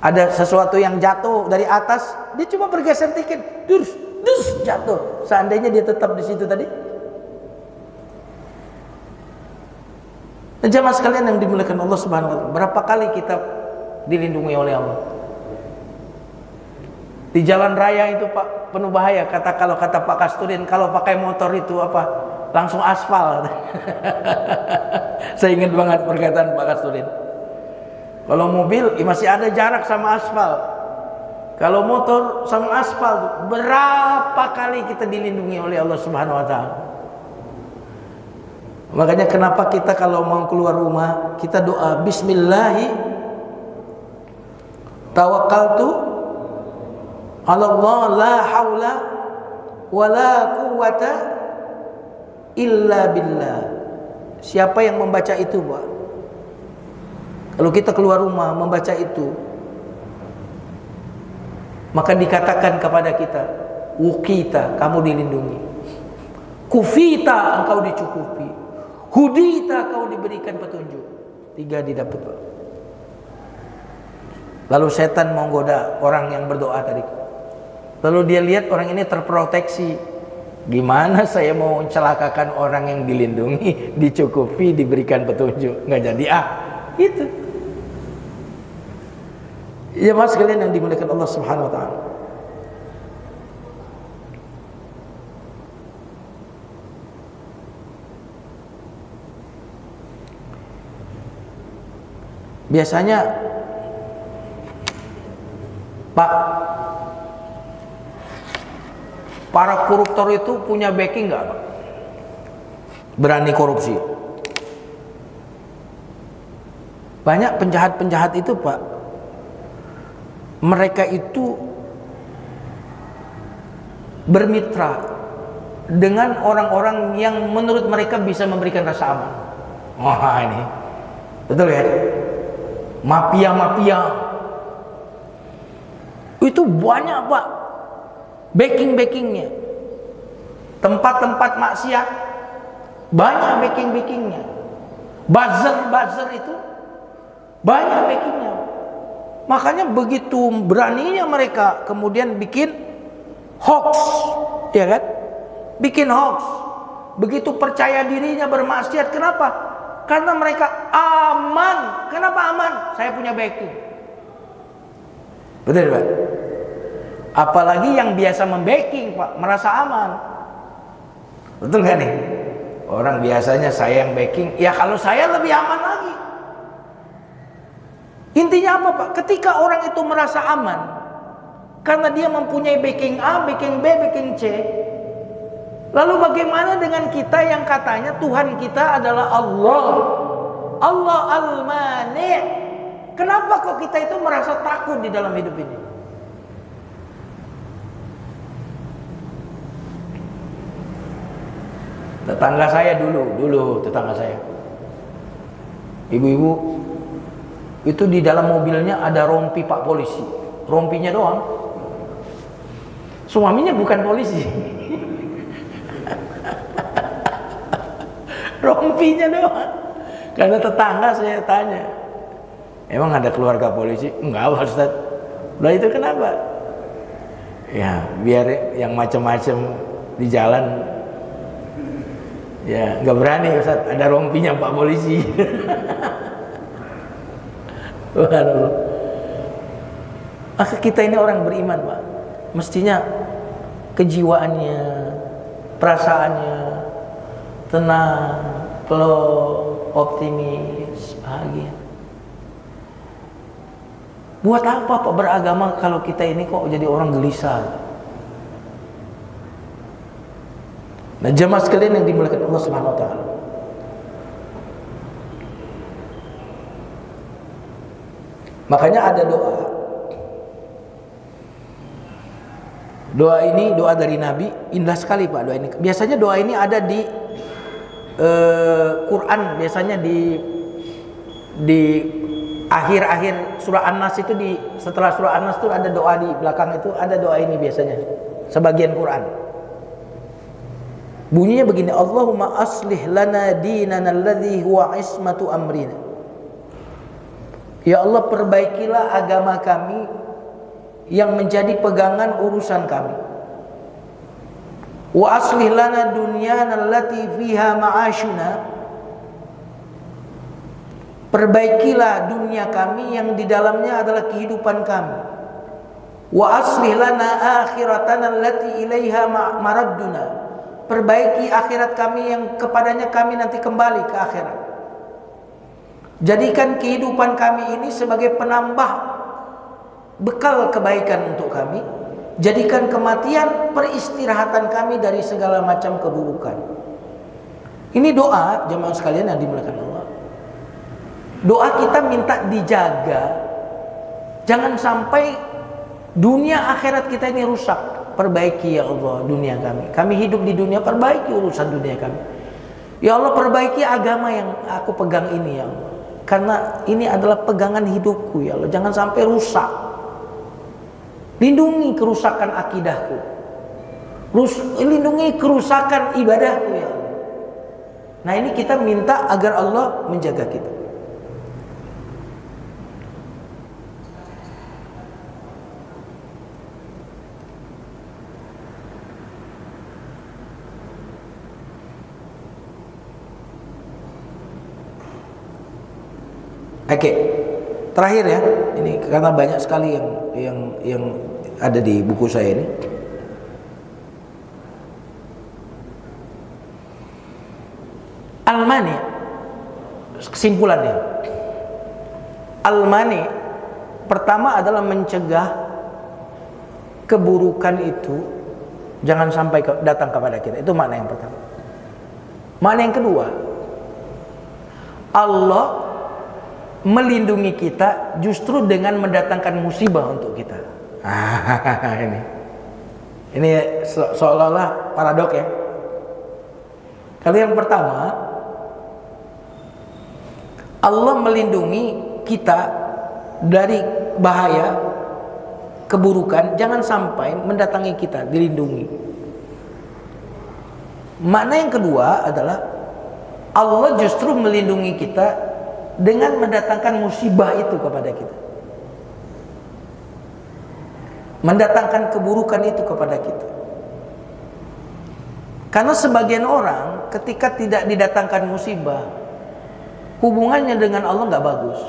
Ada sesuatu yang jatuh dari atas, dia cuma bergeser dikit, dus jatuh. Seandainya dia tetap di situ tadi. Jamaah sekalian yang dimuliakan Allah Subhanahu wa taala, berapa kali kita dilindungi oleh Allah? Di jalan raya itu, Pak, penuh bahaya. Kalau kata Pak Kasturin, kalau pakai motor itu langsung aspal. Saya ingat banget perkataan Pak Kasturin. Kalau mobil masih ada jarak sama aspal. Kalau motor sama aspal, berapa kali kita dilindungi oleh Allah Subhanahu wa taala. Makanya kenapa kita kalau mau keluar rumah, kita doa bismillahi tawakkaltu 'ala Allah la haula wala quwwata illa billah. Siapa yang membaca itu, Pak? Kalau kita keluar rumah membaca itu, maka dikatakan kepada kita, wukita, kamu dilindungi. Kufita, engkau dicukupi. Hudita, kau diberikan petunjuk. 3 didapat, Pak. Lalu setan menggoda orang yang berdoa tadi. Lalu dia lihat orang ini terproteksi Gimana saya mau mencelakakan orang yang dilindungi, dicukupi, diberikan petunjuk? Nggak jadi itu. Ya mas sekalian yang dimuliakan Allah Subhanahu wa taala. Biasanya Pak, para koruptor itu punya backing nggak, Pak? Berani korupsi. Banyak penjahat-penjahat itu, Pak, mereka itu bermitra dengan orang-orang yang menurut mereka bisa memberikan rasa aman. Wah, ini betul ya? Mafia-mafia itu banyak, Pak, backing-backingnya. Tempat-tempat maksiat banyak backing-backingnya. Buzzer itu banyak backingnya. Makanya begitu beraninya mereka kemudian bikin hoax, ya kan? Bikin hoax. Begitu percaya dirinya bermaksiat. Kenapa? Karena mereka aman. Kenapa aman? Saya punya backing. Betul, Pak? Apalagi yang biasa membacking, Pak, merasa aman. Betul gak nih? Orang biasanya saya yang backing, ya kalau saya lebih aman lagi. Intinya apa, Pak? Ketika orang itu merasa aman karena dia mempunyai backing A, backing B, backing C, lalu bagaimana dengan kita yang katanya Tuhan kita adalah Allah, Allah Al-Mani'? Kenapa kok kita itu merasa takut di dalam hidup ini? Tetangga saya dulu tetangga saya, ibu-ibu itu di dalam mobilnya ada rompi Pak polisi, rompinya doang. Suaminya bukan polisi. Rompinya doang. Karena tetangga saya tanya, emang ada keluarga polisi? Enggak, Pak Ustaz. Lah itu kenapa? Ya biar yang macam-macam di jalan, ya nggak berani, Ustaz, ada rompinya Pak polisi. Waduh. Maka kita ini orang beriman, Pak, mestinya kejiwaannya, perasaannya tenang, plong, optimis, bahagia. Buat apa, Pak, beragama kalau kita ini kok jadi orang gelisah? Nah, jemaah sekalian yang dimuliakan Allah Subhanahu wa taala, makanya ada doa. Doa ini doa dari Nabi, indah sekali, Pak, doa ini. Biasanya doa ini ada di Quran, biasanya di akhir-akhir surah An-Nas itu, setelah surah An-Nas itu ada doa, di belakang itu ada doa ini biasanya. Sebagian Quran. Bunyinya begini, Allahumma aslih lana dinana alladhi huwa ismatu amrina. Ya Allah, perbaikilah agama kami yang menjadi pegangan urusan kami. Wa aslih lana dunyana allati fiha ma'ashuna. Perbaikilah dunia kami yang di dalamnya adalah kehidupan kami. Wa aslih lana akhiratana allati ilaiha maradduna. Perbaiki akhirat kami yang kepadanya kami nanti kembali ke akhirat. Jadikan kehidupan kami ini sebagai penambah bekal kebaikan untuk kami. Jadikan kematian peristirahatan kami dari segala macam keburukan. Ini doa jemaah sekalian yang dimuliakan Allah. Doa kita minta dijaga, jangan sampai dunia akhirat kita ini rusak. Perbaiki ya Allah dunia kami. Kami hidup di dunia, perbaiki urusan dunia kami. Ya Allah, perbaiki agama yang aku pegang ini ya Allah. Karena ini adalah pegangan hidupku ya Allah. Jangan sampai rusak. Lindungi kerusakan akidahku. Lindungi kerusakan ibadahku ya Allah. Nah, ini kita minta agar Allah menjaga kita. Oke. Terakhir ya, ini karena banyak sekali yang ada di buku saya ini. Al-mani, kesimpulannya, al-mani pertama adalah mencegah keburukan itu jangan sampai datang kepada kita. Itu makna yang pertama. Makna yang kedua, Allah melindungi kita justru dengan mendatangkan musibah untuk kita. Ini seolah-olah paradok ya. Kalau yang pertama, Allah melindungi kita dari bahaya, keburukan, jangan sampai mendatangi kita, dilindungi. Makna yang kedua adalah Allah justru melindungi kita dengan mendatangkan musibah itu kepada kita, mendatangkan keburukan itu kepada kita. Karena sebagian orang ketika tidak didatangkan musibah, hubungannya dengan Allah nggak bagus,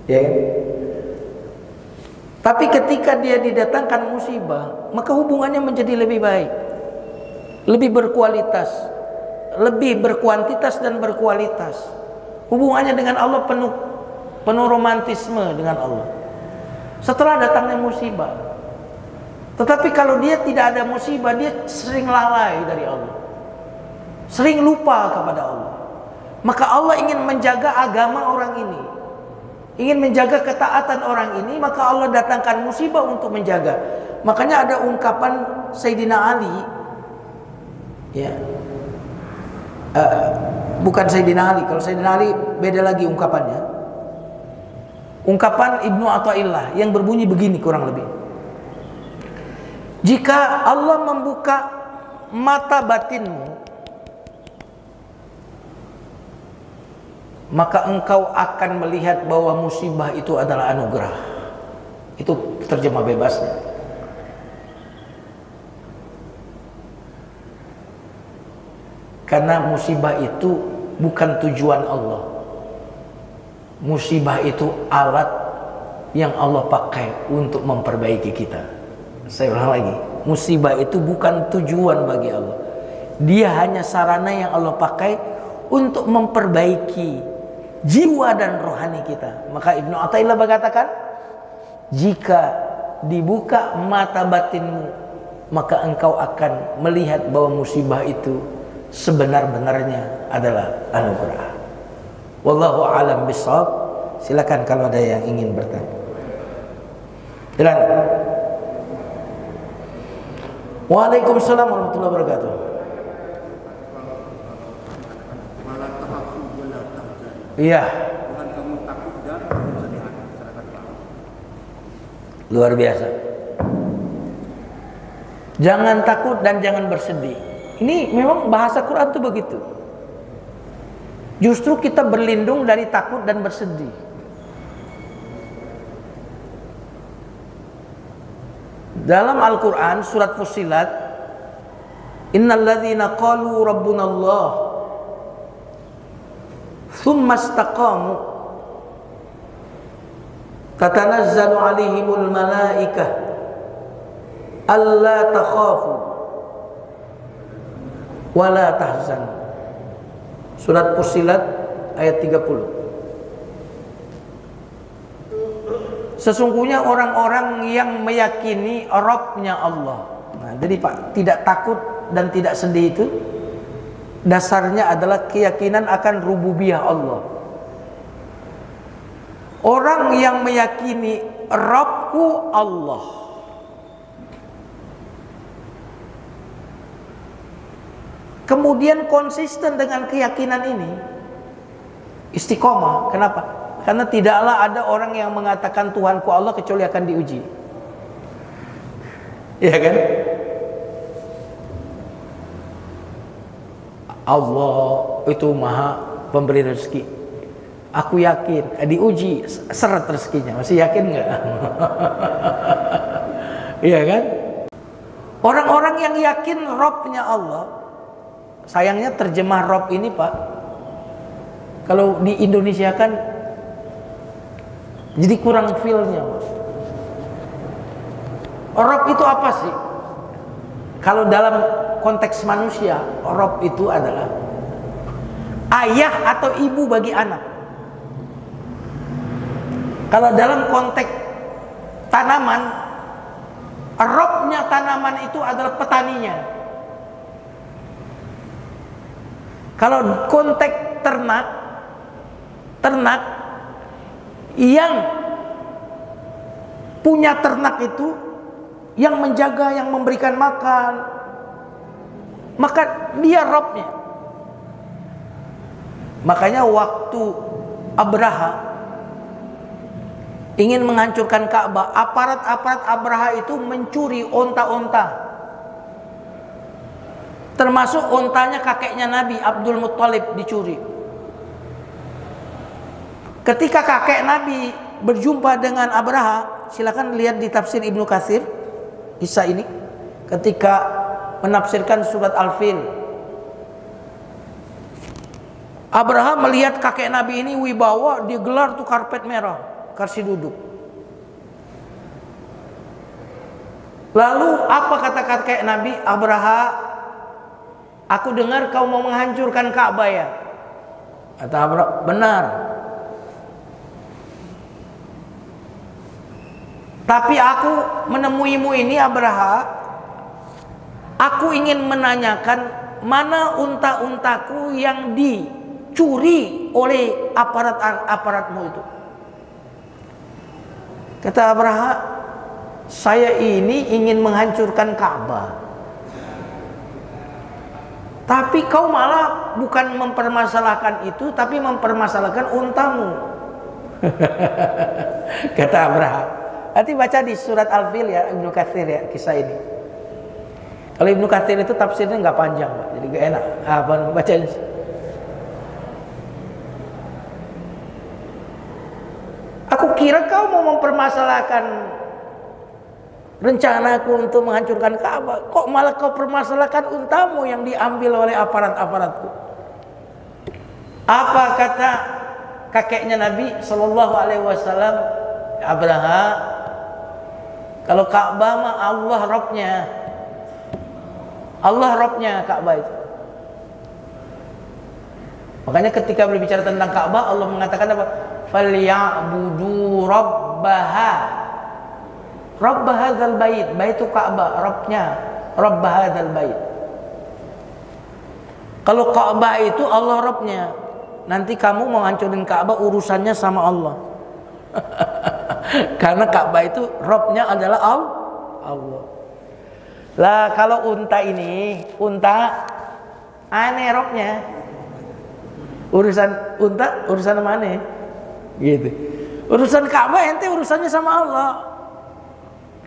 ya kan? Tapi ketika dia didatangkan musibah, maka hubungannya menjadi lebih baik, lebih berkualitas, lebih berkuantitas dan berkualitas. Hubungannya dengan Allah penuh romantisme dengan Allah setelah datangnya musibah. Tetapi kalau dia tidak ada musibah, dia sering lalai dari Allah, sering lupa kepada Allah. Maka Allah ingin menjaga agama orang ini, ingin menjaga ketaatan orang ini, maka Allah datangkan musibah untuk menjaga. Makanya ada ungkapan Sayyidina Ali, ya, bukan Sayyidina Ali. Kalau Sayyidina Ali beda lagi ungkapannya. Ungkapan Ibnu Athaillah yang berbunyi begini kurang lebih: jika Allah membuka mata batinmu, maka engkau akan melihat bahwa musibah itu adalah anugerah. Itu terjemah bebasnya. Karena musibah itu bukan tujuan Allah. Musibah itu alat yang Allah pakai untuk memperbaiki kita. Saya ulang lagi, musibah itu bukan tujuan bagi Allah. Dia hanya sarana yang Allah pakai untuk memperbaiki jiwa dan rohani kita. Maka Ibnu Athaillah berkatakan, jika dibuka mata batinmu, maka engkau akan melihat bahwa musibah itu sebenar-benarnya adalah anugerah. Wallahu a'lam bishawab. Silakan kalau ada yang ingin bertanya. Silakan. Waalaikumsalam warahmatullahi wabarakatuh. Iya. Luar biasa. Jangan takut dan jangan bersedih. Ini memang bahasa Quran itu begitu. Justru kita berlindung dari takut dan bersedih. Dalam Al-Quran surat Fussilat, innal ladzina qalu rabbunallah thumma istaqamu tatanazzalu alaihimul malaikah alla takhafu wa la tahzanu. Surat Fussilat ayat 30. Sesungguhnya orang-orang yang meyakini Rabb-nya Allah. Nah, jadi Pak, tidak takut dan tidak sedih itu dasarnya adalah keyakinan akan rububiyah Allah. Orang yang meyakini Rabbku Allah, kemudian konsisten dengan keyakinan ini, istiqomah. Kenapa? Karena tidaklah ada orang yang mengatakan Tuhanku Allah kecuali akan diuji. Iya kan? Allah itu maha pemberi rezeki. Aku yakin. Diuji, seret rezekinya. Masih yakin nggak? Iya kan? Orang-orang yang yakin Rabb-nya Allah, sayangnya terjemah Rabb ini Pak Kalau di Indonesia kan jadi kurang feel-nya. Rob itu apa sih? Kalau dalam konteks manusia, Rob itu adalah ayah atau ibu bagi anak. Kalau dalam konteks tanaman, Robnya tanaman itu adalah petaninya. Kalau konteks ternak yang punya ternak itu, yang menjaga, yang memberikan makan, maka dia Robnya. Makanya waktu Abraha ingin menghancurkan Ka'bah, aparat Abraha itu mencuri onta-onta, termasuk ontanya kakeknya Nabi Abdul Muttalib dicuri. Ketika kakek Nabi berjumpa dengan Abraha, silakan lihat di tafsir Ibnu Katsir kisah ini ketika menafsirkan surat Al-Fil. Abraha melihat kakek Nabi ini wibawa, digelar tuh karpet merah, kursi duduk. Lalu apa kata kakek Nabi? Abraha, aku dengar kau mau menghancurkan Ka'bah ya? Kata Abraha, benar. Tapi aku menemuimu ini Abraha, aku ingin menanyakan mana unta-untaku yang dicuri oleh aparatmu itu. Kata Abraha, saya ini ingin menghancurkan Ka'bah, tapi kau malah bukan mempermasalahkan itu, tapi mempermasalahkan untamu. Kata Abraha. Nanti baca di surat Al-Fil ya, Ibnu Katsir ya, kisah ini. Kalau Ibnu Katsir itu tafsirnya nggak panjang, Pak, jadi nggak enak. Bacain. Aku kira kau mau mempermasalahkan rencanaku untuk menghancurkan Ka'bah, kok malah kau permasalahkan untamu yang diambil oleh aparat-aparatku. Apa kata kakeknya Nabi Shallallahu Alaihi Wasallam? Abraha, kalau Ka'bah mah Allah Robnya Ka'bah itu. Makanya ketika berbicara tentang Ka'bah, Allah mengatakan apa? Falyabudu Rabbaha, Rabb hadzal bait, baitu Ka'bah, Robnya, Rabb hadzal bait. Kalau Ka'bah itu Allah Robnya, nanti kamu mau hancurin Ka'bah urusannya sama Allah. Karena Ka'bah itu Robnya adalah Allah. Lah kalau unta ini, unta aneh Robnya. Urusan unta, urusan mana? Gitu. Urusan Ka'bah ente urusannya sama Allah.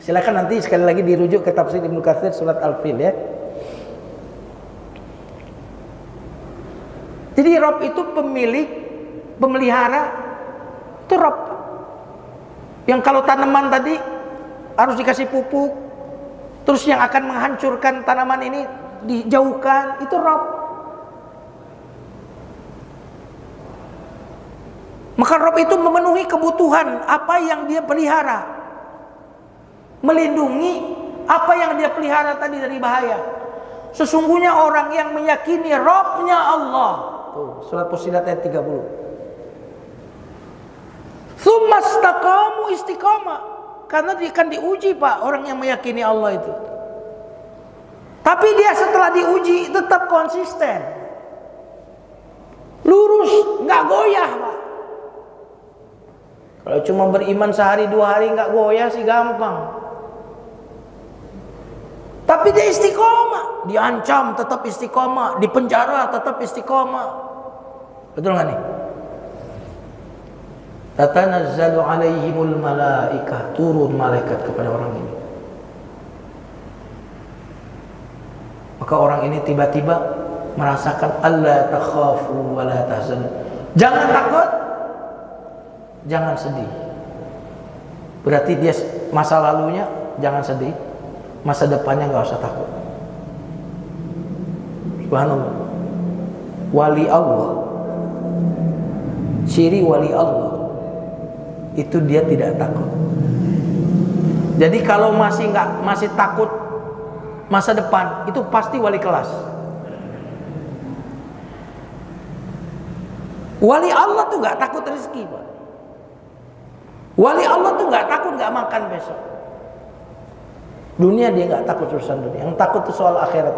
Silakan nanti sekali lagi dirujuk ke tafsir Ibnu Katsir surat Al-Fil ya. Jadi Rob itu pemilik, pemelihara, itu Rob. Yang kalau tanaman tadi harus dikasih pupuk, terus yang akan menghancurkan tanaman ini dijauhkan, itu Rob. Maka Rob itu memenuhi kebutuhan apa yang dia pelihara, melindungi apa yang dia pelihara tadi dari bahaya. Sesungguhnya orang yang meyakini Robnya Allah, tuh, surat Fussilat ayat 30. Tsumastaqamu, istiqamah, karena dia akan diuji Pak, orang yang meyakini Allah itu. Tapi dia setelah diuji tetap konsisten, lurus, nggak goyah Pak. Kalau cuma beriman sehari dua hari nggak goyah sih gampang. Tapi dia istiqomah, diancam tetap istiqomah, dipenjara tetap istiqomah. Betul nggak nih? Tatanazzalu alaihimul malaikah, turun malaikat kepada orang ini. Maka orang ini tiba-tiba merasakan alla takhafu wa la tahzanu. Jangan takut, jangan sedih. Berarti dia masa lalunya jangan sedih, masa depannya nggak usah takut. Subhanallah. Wali Allah ciri wali Allah itu dia tidak takut. Jadi kalau masih takut masa depan, itu pasti wali kelas. Wali Allah tuh nggak takut rezeki, Pak. Wali Allah tuh nggak takut nggak makan besok. Dunia dia nggak takut urusan dunia. Yang takut tuh soal akhirat.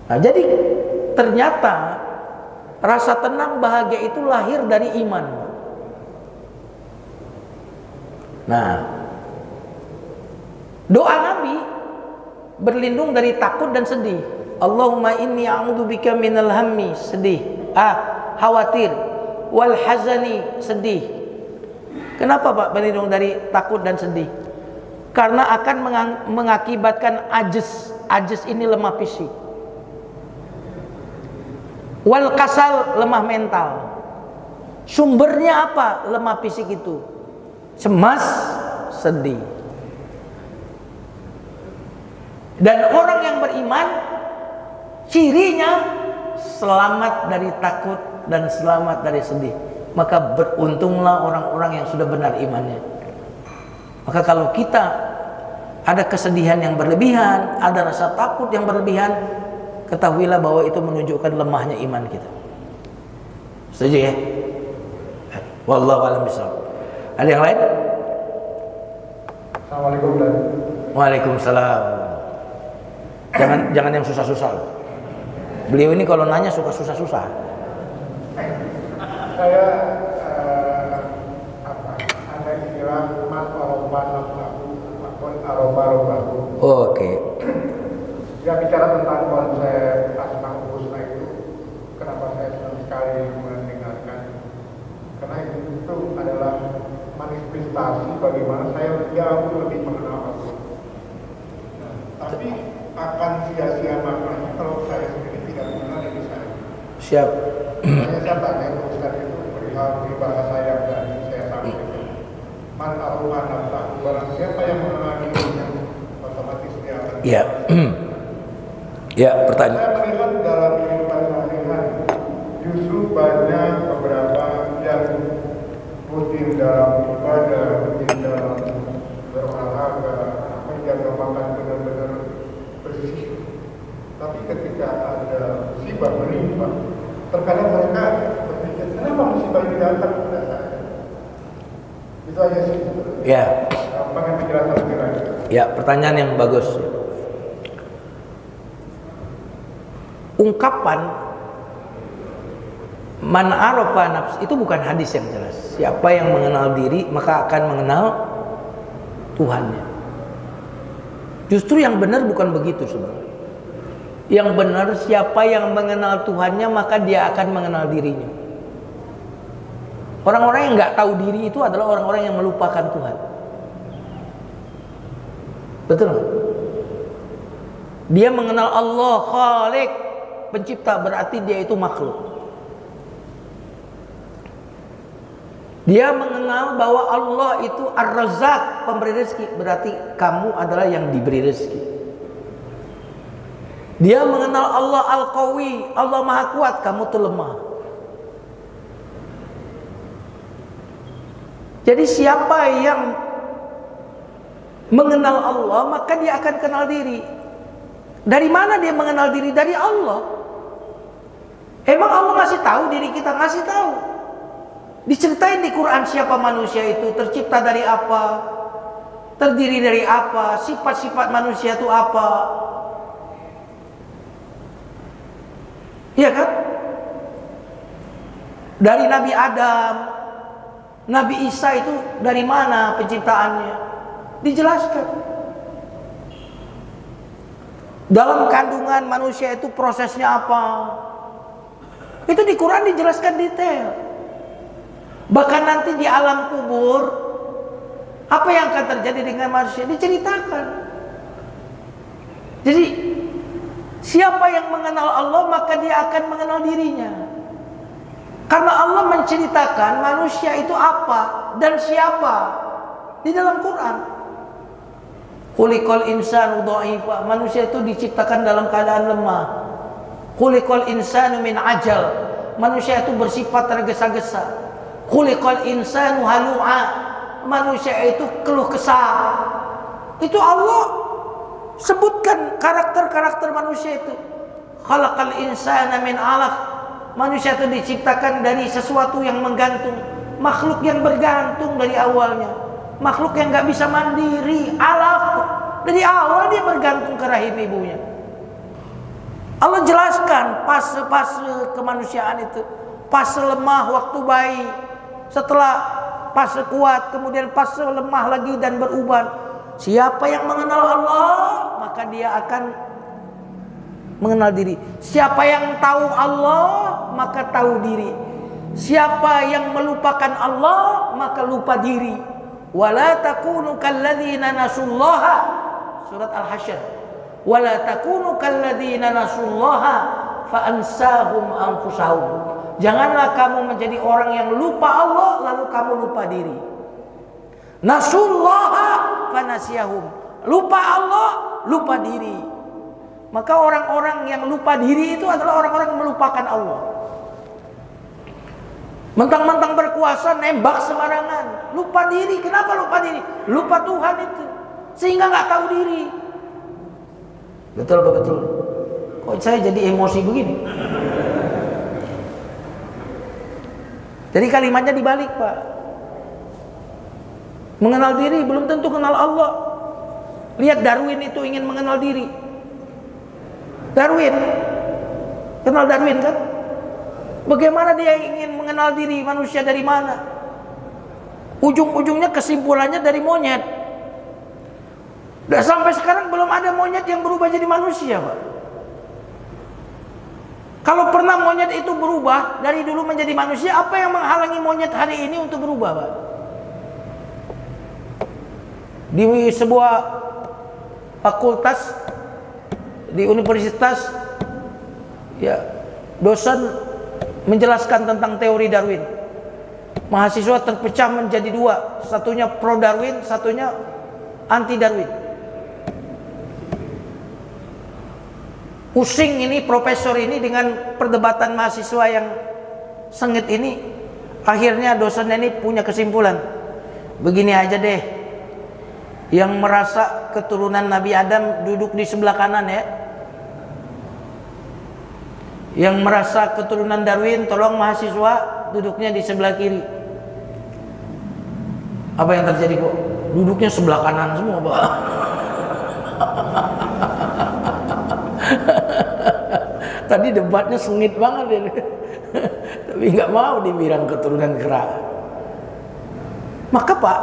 Nah, jadi ternyata rasa tenang bahagia itu lahir dari iman. Nah, doa Nabi berlindung dari takut dan sedih. Allahumma inni a'udzubika minal hammi, sedih, khawatir, wal hazani, sedih. Kenapa Pak berlindung dari takut dan sedih? Karena akan mengakibatkan ajz. Ajz ini lemah fisik. Wal kasal, lemah mental. Sumbernya apa lemah fisik itu? Cemas, sedih. Dan orang yang beriman cirinya selamat dari takut dan selamat dari sedih. Maka beruntunglah orang-orang yang sudah benar imannya. Maka kalau kita ada kesedihan yang berlebihan, ada rasa takut yang berlebihan, ketahuilah bahwa itu menunjukkan lemahnya iman kita. Setuju ya? Wallahu a'lam bishawab. Ada yang lain? Assalamualaikum. Waalaikumsalam. Jangan yang susah-susah. Beliau ini kalau nanya suka susah-susah. Saya ada istilah man aroba nafsahu makon aroba. Oke. Ya, bicara tentang konsep asmaul husna itu, kenapa saya senang sekali mendengarkan? Karena itu adalah manifestasi bagaimana saya jauh lebih mengenal Allah. Nah, tapi akan sia-sia maknanya kalau saya sendiri tidak mengenal diri saya. Siap. Saya tanya ke Ustaz itu perihal bahasa yang tadi saya sampaikan. Man aroba nafsahu, barang siapa yang mengenal dirinya, otomatis dia akan. Ya. Ya, pertanyaan. Saya melihat dalam kehidupan sehari-hari justru banyak beberapa yang rutin dalam ibadah, rutin dalam berolahraga, menjaga makan benar-benar bersih. Tapi ketika ada musibah menimpa, terkadang mereka berpikir, kenapa musibah ini datang kepada saya? Itu aja sih. Ya. Bagaimana penjelasan kira-kira? Ya, pertanyaan yang bagus. Ungkapan man arafa nafs itu bukan hadis yang jelas. Siapa yang mengenal diri maka akan mengenal Tuhannya. Justru yang benar bukan begitu sebenarnya. Yang benar siapa yang mengenal Tuhannya maka dia akan mengenal dirinya. Orang-orang yang nggak tahu diri itu adalah orang-orang yang melupakan Tuhan. Betul nggak? Dia mengenal Allah Khalik, pencipta, berarti dia itu makhluk. Dia mengenal bahwa Allah itu Ar-Razzaq, pemberi rezeki, berarti kamu adalah yang diberi rezeki. Dia mengenal Allah Al-Qawi, Allah Maha Kuat, kamu tuh lemah. Jadi siapa yang mengenal Allah maka dia akan kenal diri. Dari mana dia mengenal diri? Dari Allah. Emang Allah ngasih tahu diri kita? Ngasih tahu. Diceritain di Quran siapa manusia itu, tercipta dari apa, terdiri dari apa, sifat-sifat manusia itu apa. Iya kan? Dari Nabi Adam, Nabi Isa itu dari mana penciptaannya? Dijelaskan. Dalam kandungan manusia itu prosesnya apa? Itu di Quran dijelaskan detail. Bahkan nanti di alam kubur, apa yang akan terjadi dengan manusia diceritakan. Jadi siapa yang mengenal Allah maka dia akan mengenal dirinya. Karena Allah menceritakan manusia itu apa dan siapa di dalam Quran. Khuliqal insanu dha'ifa, manusia itu diciptakan dalam keadaan lemah. Khuliqal insanu min ajal, manusia itu bersifat tergesa-gesa. Khuliqal insanu halu'a. Manusia itu keluh kesah. Itu Allah sebutkan karakter-karakter manusia itu. Khalaqal insana min 'alaq. Manusia itu diciptakan dari sesuatu yang menggantung, makhluk yang bergantung dari awalnya, makhluk yang nggak bisa mandiri. Alaq, dari awal dia bergantung ke rahim ibunya. Allah jelaskan fase-fase kemanusiaan itu. Fase lemah waktu bayi, setelah fase kuat, kemudian fase lemah lagi dan beruban. Siapa yang mengenal Allah, maka dia akan mengenal diri. Siapa yang tahu Allah, maka tahu diri. Siapa yang melupakan Allah, maka lupa diri. Wala takunu kalladzina nasullaha, surat Al-Hasyr. Wala takunu kalladzina nasullaha fa ansahum anfusahum. Janganlah kamu menjadi orang yang lupa Allah lalu kamu lupa diri. Nasullaha fa nasiyahum. Lupa Allah, lupa diri. Maka orang-orang yang lupa diri itu adalah orang-orang yang melupakan Allah. Mentang-mentang berkuasa nembak sembarangan, lupa diri. Kenapa lupa diri? Lupa Tuhan itu, sehingga nggak tahu diri. Betul betul. Kok saya jadi emosi begini? Jadi kalimatnya dibalik, Pak. Mengenal diri belum tentu kenal Allah. Lihat Darwin itu ingin mengenal diri. Darwin, kenal Darwin kan? Bagaimana dia ingin mengenal diri manusia dari mana? Ujung-ujungnya kesimpulannya dari monyet. Dan sampai sekarang belum ada monyet yang berubah jadi manusia, Pak. Kalau pernah monyet itu berubah dari dulu menjadi manusia, apa yang menghalangi monyet hari ini untuk berubah, Pak? Di sebuah fakultas di universitas, ya, dosen menjelaskan tentang teori Darwin. Mahasiswa terpecah menjadi dua, satunya pro Darwin, satunya anti Darwin. Pusing ini profesor ini dengan perdebatan mahasiswa yang sengit ini. Akhirnya dosen ini punya kesimpulan, begini aja deh, yang merasa keturunan Nabi Adam duduk di sebelah kanan ya, yang merasa keturunan Darwin tolong mahasiswa duduknya di sebelah kiri. Apa yang terjadi kok? Duduknya sebelah kanan semua, Pak. Tadi debatnya sengit banget ya. Tapi nggak mau dibilang keturunan kera. Maka Pak,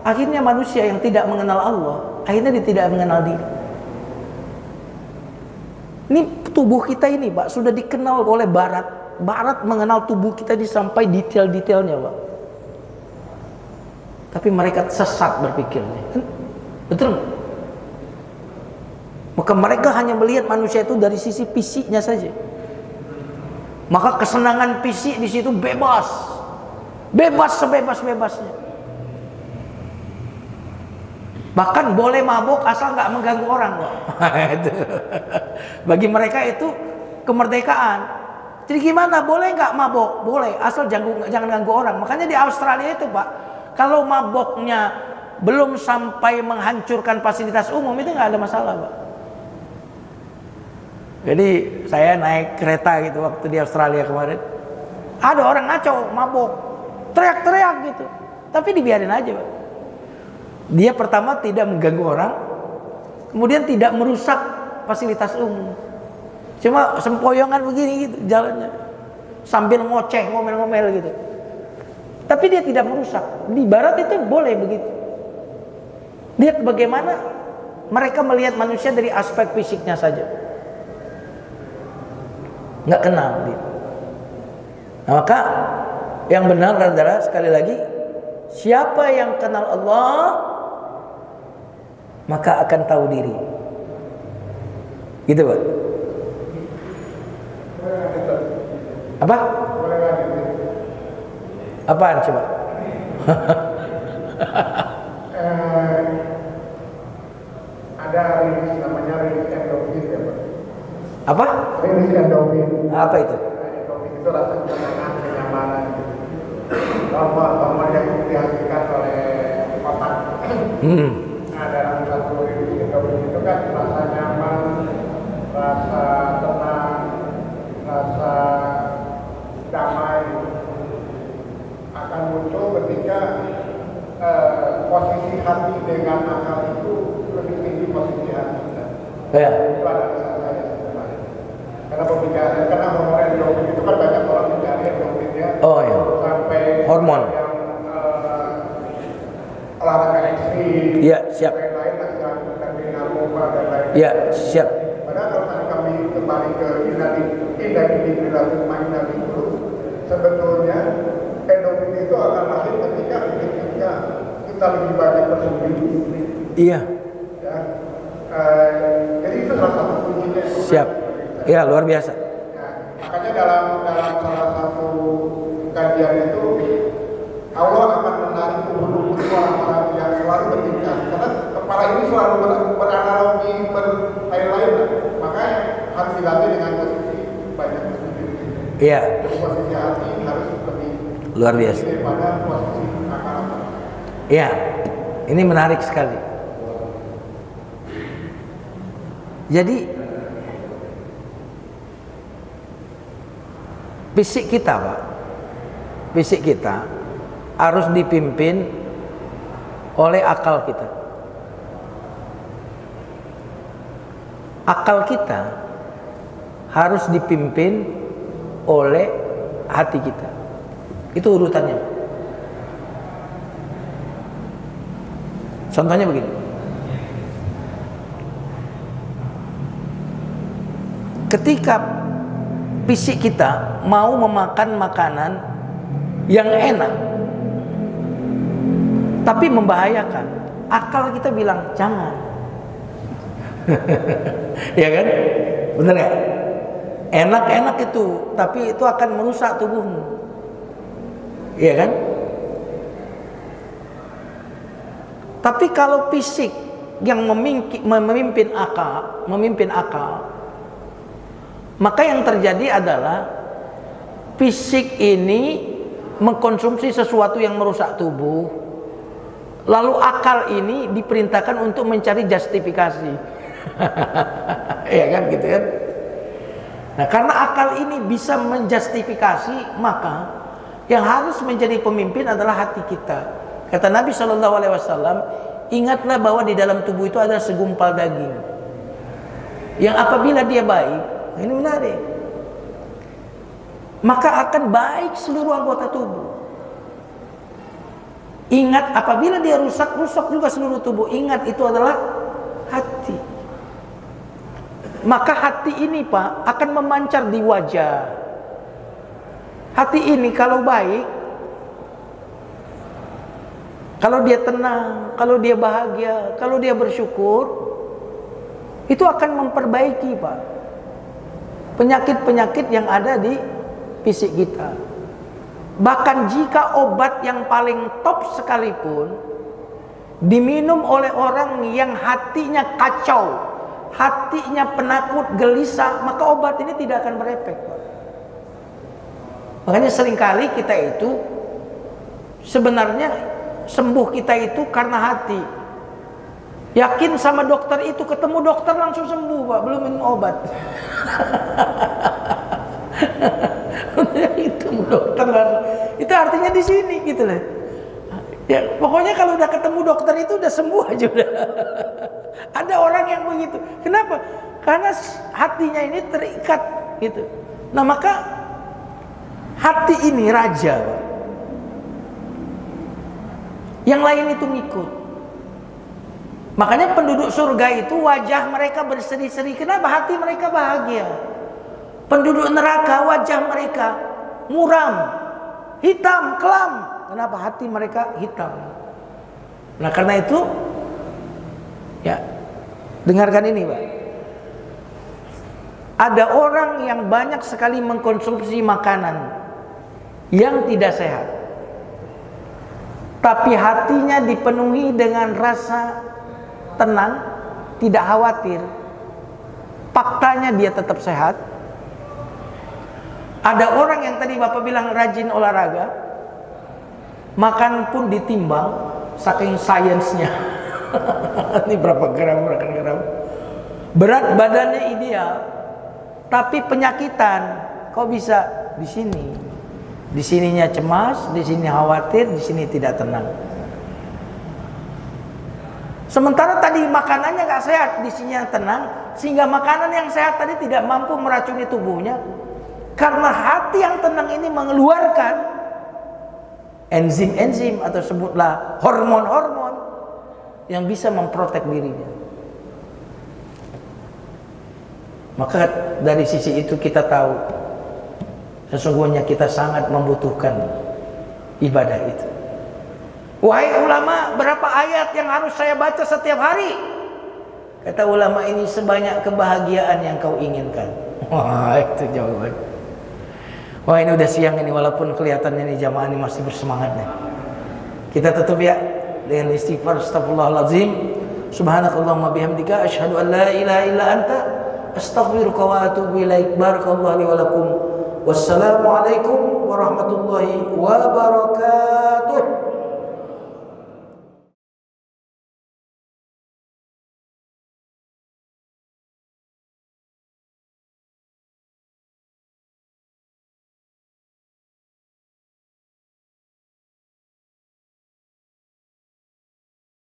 akhirnya manusia yang tidak mengenal Allah, akhirnya dia tidak mengenal diri. Ini tubuh kita ini, Pak, sudah dikenal oleh Barat. Barat mengenal tubuh kita di sampai detail-detailnya, Pak. Tapi mereka sesat berpikirnya. Betul nggak? Maka mereka hanya melihat manusia itu dari sisi fisiknya saja. Maka kesenangan fisik di situ bebas. Bebas sebebas-bebasnya. Bahkan boleh mabuk asal nggak mengganggu orang, Pak. Bagi mereka itu kemerdekaan. Jadi gimana? Boleh nggak mabuk? Boleh, asal jangan ganggu orang. Makanya di Australia itu, Pak, kalau mabuknya belum sampai menghancurkan fasilitas umum itu nggak ada masalah, Pak. Jadi saya naik kereta gitu waktu di Australia kemarin, ada orang ngaco, mabuk, teriak-teriak gitu, tapi dibiarin aja, Pak. Dia pertama tidak mengganggu orang, kemudian tidak merusak fasilitas umum, cuma sempoyongan begini gitu jalannya, sambil ngoceh, ngomel-ngomel gitu. Tapi dia tidak merusak. Di Barat itu boleh begitu. Lihat bagaimana mereka melihat manusia dari aspek fisiknya saja, nggak kenal dia. Nah, maka yang benar adalah sekali lagi, siapa yang kenal Allah maka akan tahu diri. Gitu, Pak. Apa? Apaan coba? Ada rilis namanya rilis endorfin ya, Pak. Apa? Rilis endorfin. Apa itu? Endorfin itu rasa ketenangan, kenyamanan. Hormon yang dihasilkan oleh otak. Nah, dalam satu rilis itu kan rasa nyaman, rasa tenang, rasa damai akan muncul ketika posisi hati dengan akal itu lebih tinggi posisi hati. Ya. Itu ada kesan saya sebenarnya. Karena pembicaraan, karena hormon endorfin itu kan banyak orang mencari endorfinnya. Oh ya. Sampai Hormon. yang olahraga ekstrim. Iya, siap. Lain-lain tapi narkoba dan lain-lain. Iya, siap. Padahal kalau tadi kami kembali ke indah perilaku mainan itu, sebetulnya endorfin itu akan lahir ketika kita lebih banyak bersembunyi. Iya. Ya. Jadi itu salah satu kuncinya. Siap. Iya, luar biasa. Nah, makanya dalam salah satu kajian itu Allah akan menarik tubuh orang-orang yang selalu bertingkah, karena kepala ini selalu beranalogi berlain-lain, makanya harus dilatih dengan posisi banyak posisi. Iya. Posisi hati harus lebih Luar biasa. daripada posisi akal. Iya. Ini menarik sekali. Jadi fisik kita, Pak, fisik kita harus dipimpin oleh akal kita. Akal kita harus dipimpin oleh hati kita. Itu urutannya. Contohnya begini. Ketika fisik kita mau memakan makanan yang enak tapi membahayakan, akal kita bilang jangan. Ya kan? Bener ya? Enak-enak itu, tapi itu akan merusak tubuhmu. Iya kan? Tapi kalau fisik yang memimpin akal, maka yang terjadi adalah fisik ini mengkonsumsi sesuatu yang merusak tubuh, lalu akal ini diperintahkan untuk mencari justifikasi. Ya kan, gitu kan? Nah, karena akal ini bisa menjustifikasi, maka yang harus menjadi pemimpin adalah hati kita. Kata Nabi SAW, ingatlah bahwa di dalam tubuh itu ada segumpal daging yang apabila dia baik, ini menarik, maka akan baik seluruh anggota tubuh. Ingat, apabila dia rusak, rusak juga seluruh tubuh. Ingat, itu adalah hati. Maka hati ini, Pak, akan memancar di wajah. Hati ini kalau baik, kalau dia tenang, kalau dia bahagia, kalau dia bersyukur, itu akan memperbaiki, Pak, penyakit-penyakit yang ada di fisik kita. Bahkan jika obat yang paling top sekalipun diminum oleh orang yang hatinya kacau, hatinya penakut, gelisah, maka obat ini tidak akan berefek, Pak. Makanya seringkali kita itu sebenarnya sembuh kita itu karena hati. Yakin sama dokter itu, ketemu dokter langsung sembuh, Pak, belum minum obat. Itu dokter langsung. Itu artinya di sini gitu loh. Ya, pokoknya kalau udah ketemu dokter itu udah sembuh aja udah. Ada orang yang begitu. Kenapa? Karena hatinya ini terikat gitu. Nah, maka hati ini raja, Pak. Yang lain itu ngikut. Makanya penduduk surga itu wajah mereka berseri-seri. Kenapa? Hati mereka bahagia. Penduduk neraka wajah mereka muram, hitam, kelam. Kenapa? Hati mereka hitam. Nah, karena itu, ya, dengarkan ini, Pak. Ada orang yang banyak sekali mengkonsumsi makanan yang tidak sehat, tapi hatinya dipenuhi dengan rasa tenang, tidak khawatir. Faktanya dia tetap sehat. Ada orang yang tadi Bapak bilang rajin olahraga, makan pun ditimbang saking sainsnya. Ini berapa gram. Berat badannya ideal, tapi penyakitan kok bisa di sini. Di sininya cemas, di sini khawatir, di sini tidak tenang. Sementara tadi makanannya nggak sehat, di sini yang tenang, sehingga makanan yang sehat tadi tidak mampu meracuni tubuhnya. Karena hati yang tenang ini mengeluarkan enzim-enzim atau sebutlah hormon-hormon yang bisa memprotek dirinya. Maka dari sisi itu kita tahu sesungguhnya kita sangat membutuhkan ibadah itu. Wahai ulama, berapa ayat yang harus saya baca setiap hari? Kata ulama ini, sebanyak kebahagiaan yang kau inginkan. Wah, itu jawaban. Wah, ini udah siang ini, walaupun kelihatannya nih jamaah ini masih bersemangat nih. Kita tutup ya dengan istighfar, astagfirullahaladzim, subhanakallahumma bihamdika, asyhadu an la ilaha illa anta, astaghfiruka wa atubu ilaik. Barakallahu li wa lakum. Wassalamualaikum warahmatullahi wabarakatuh.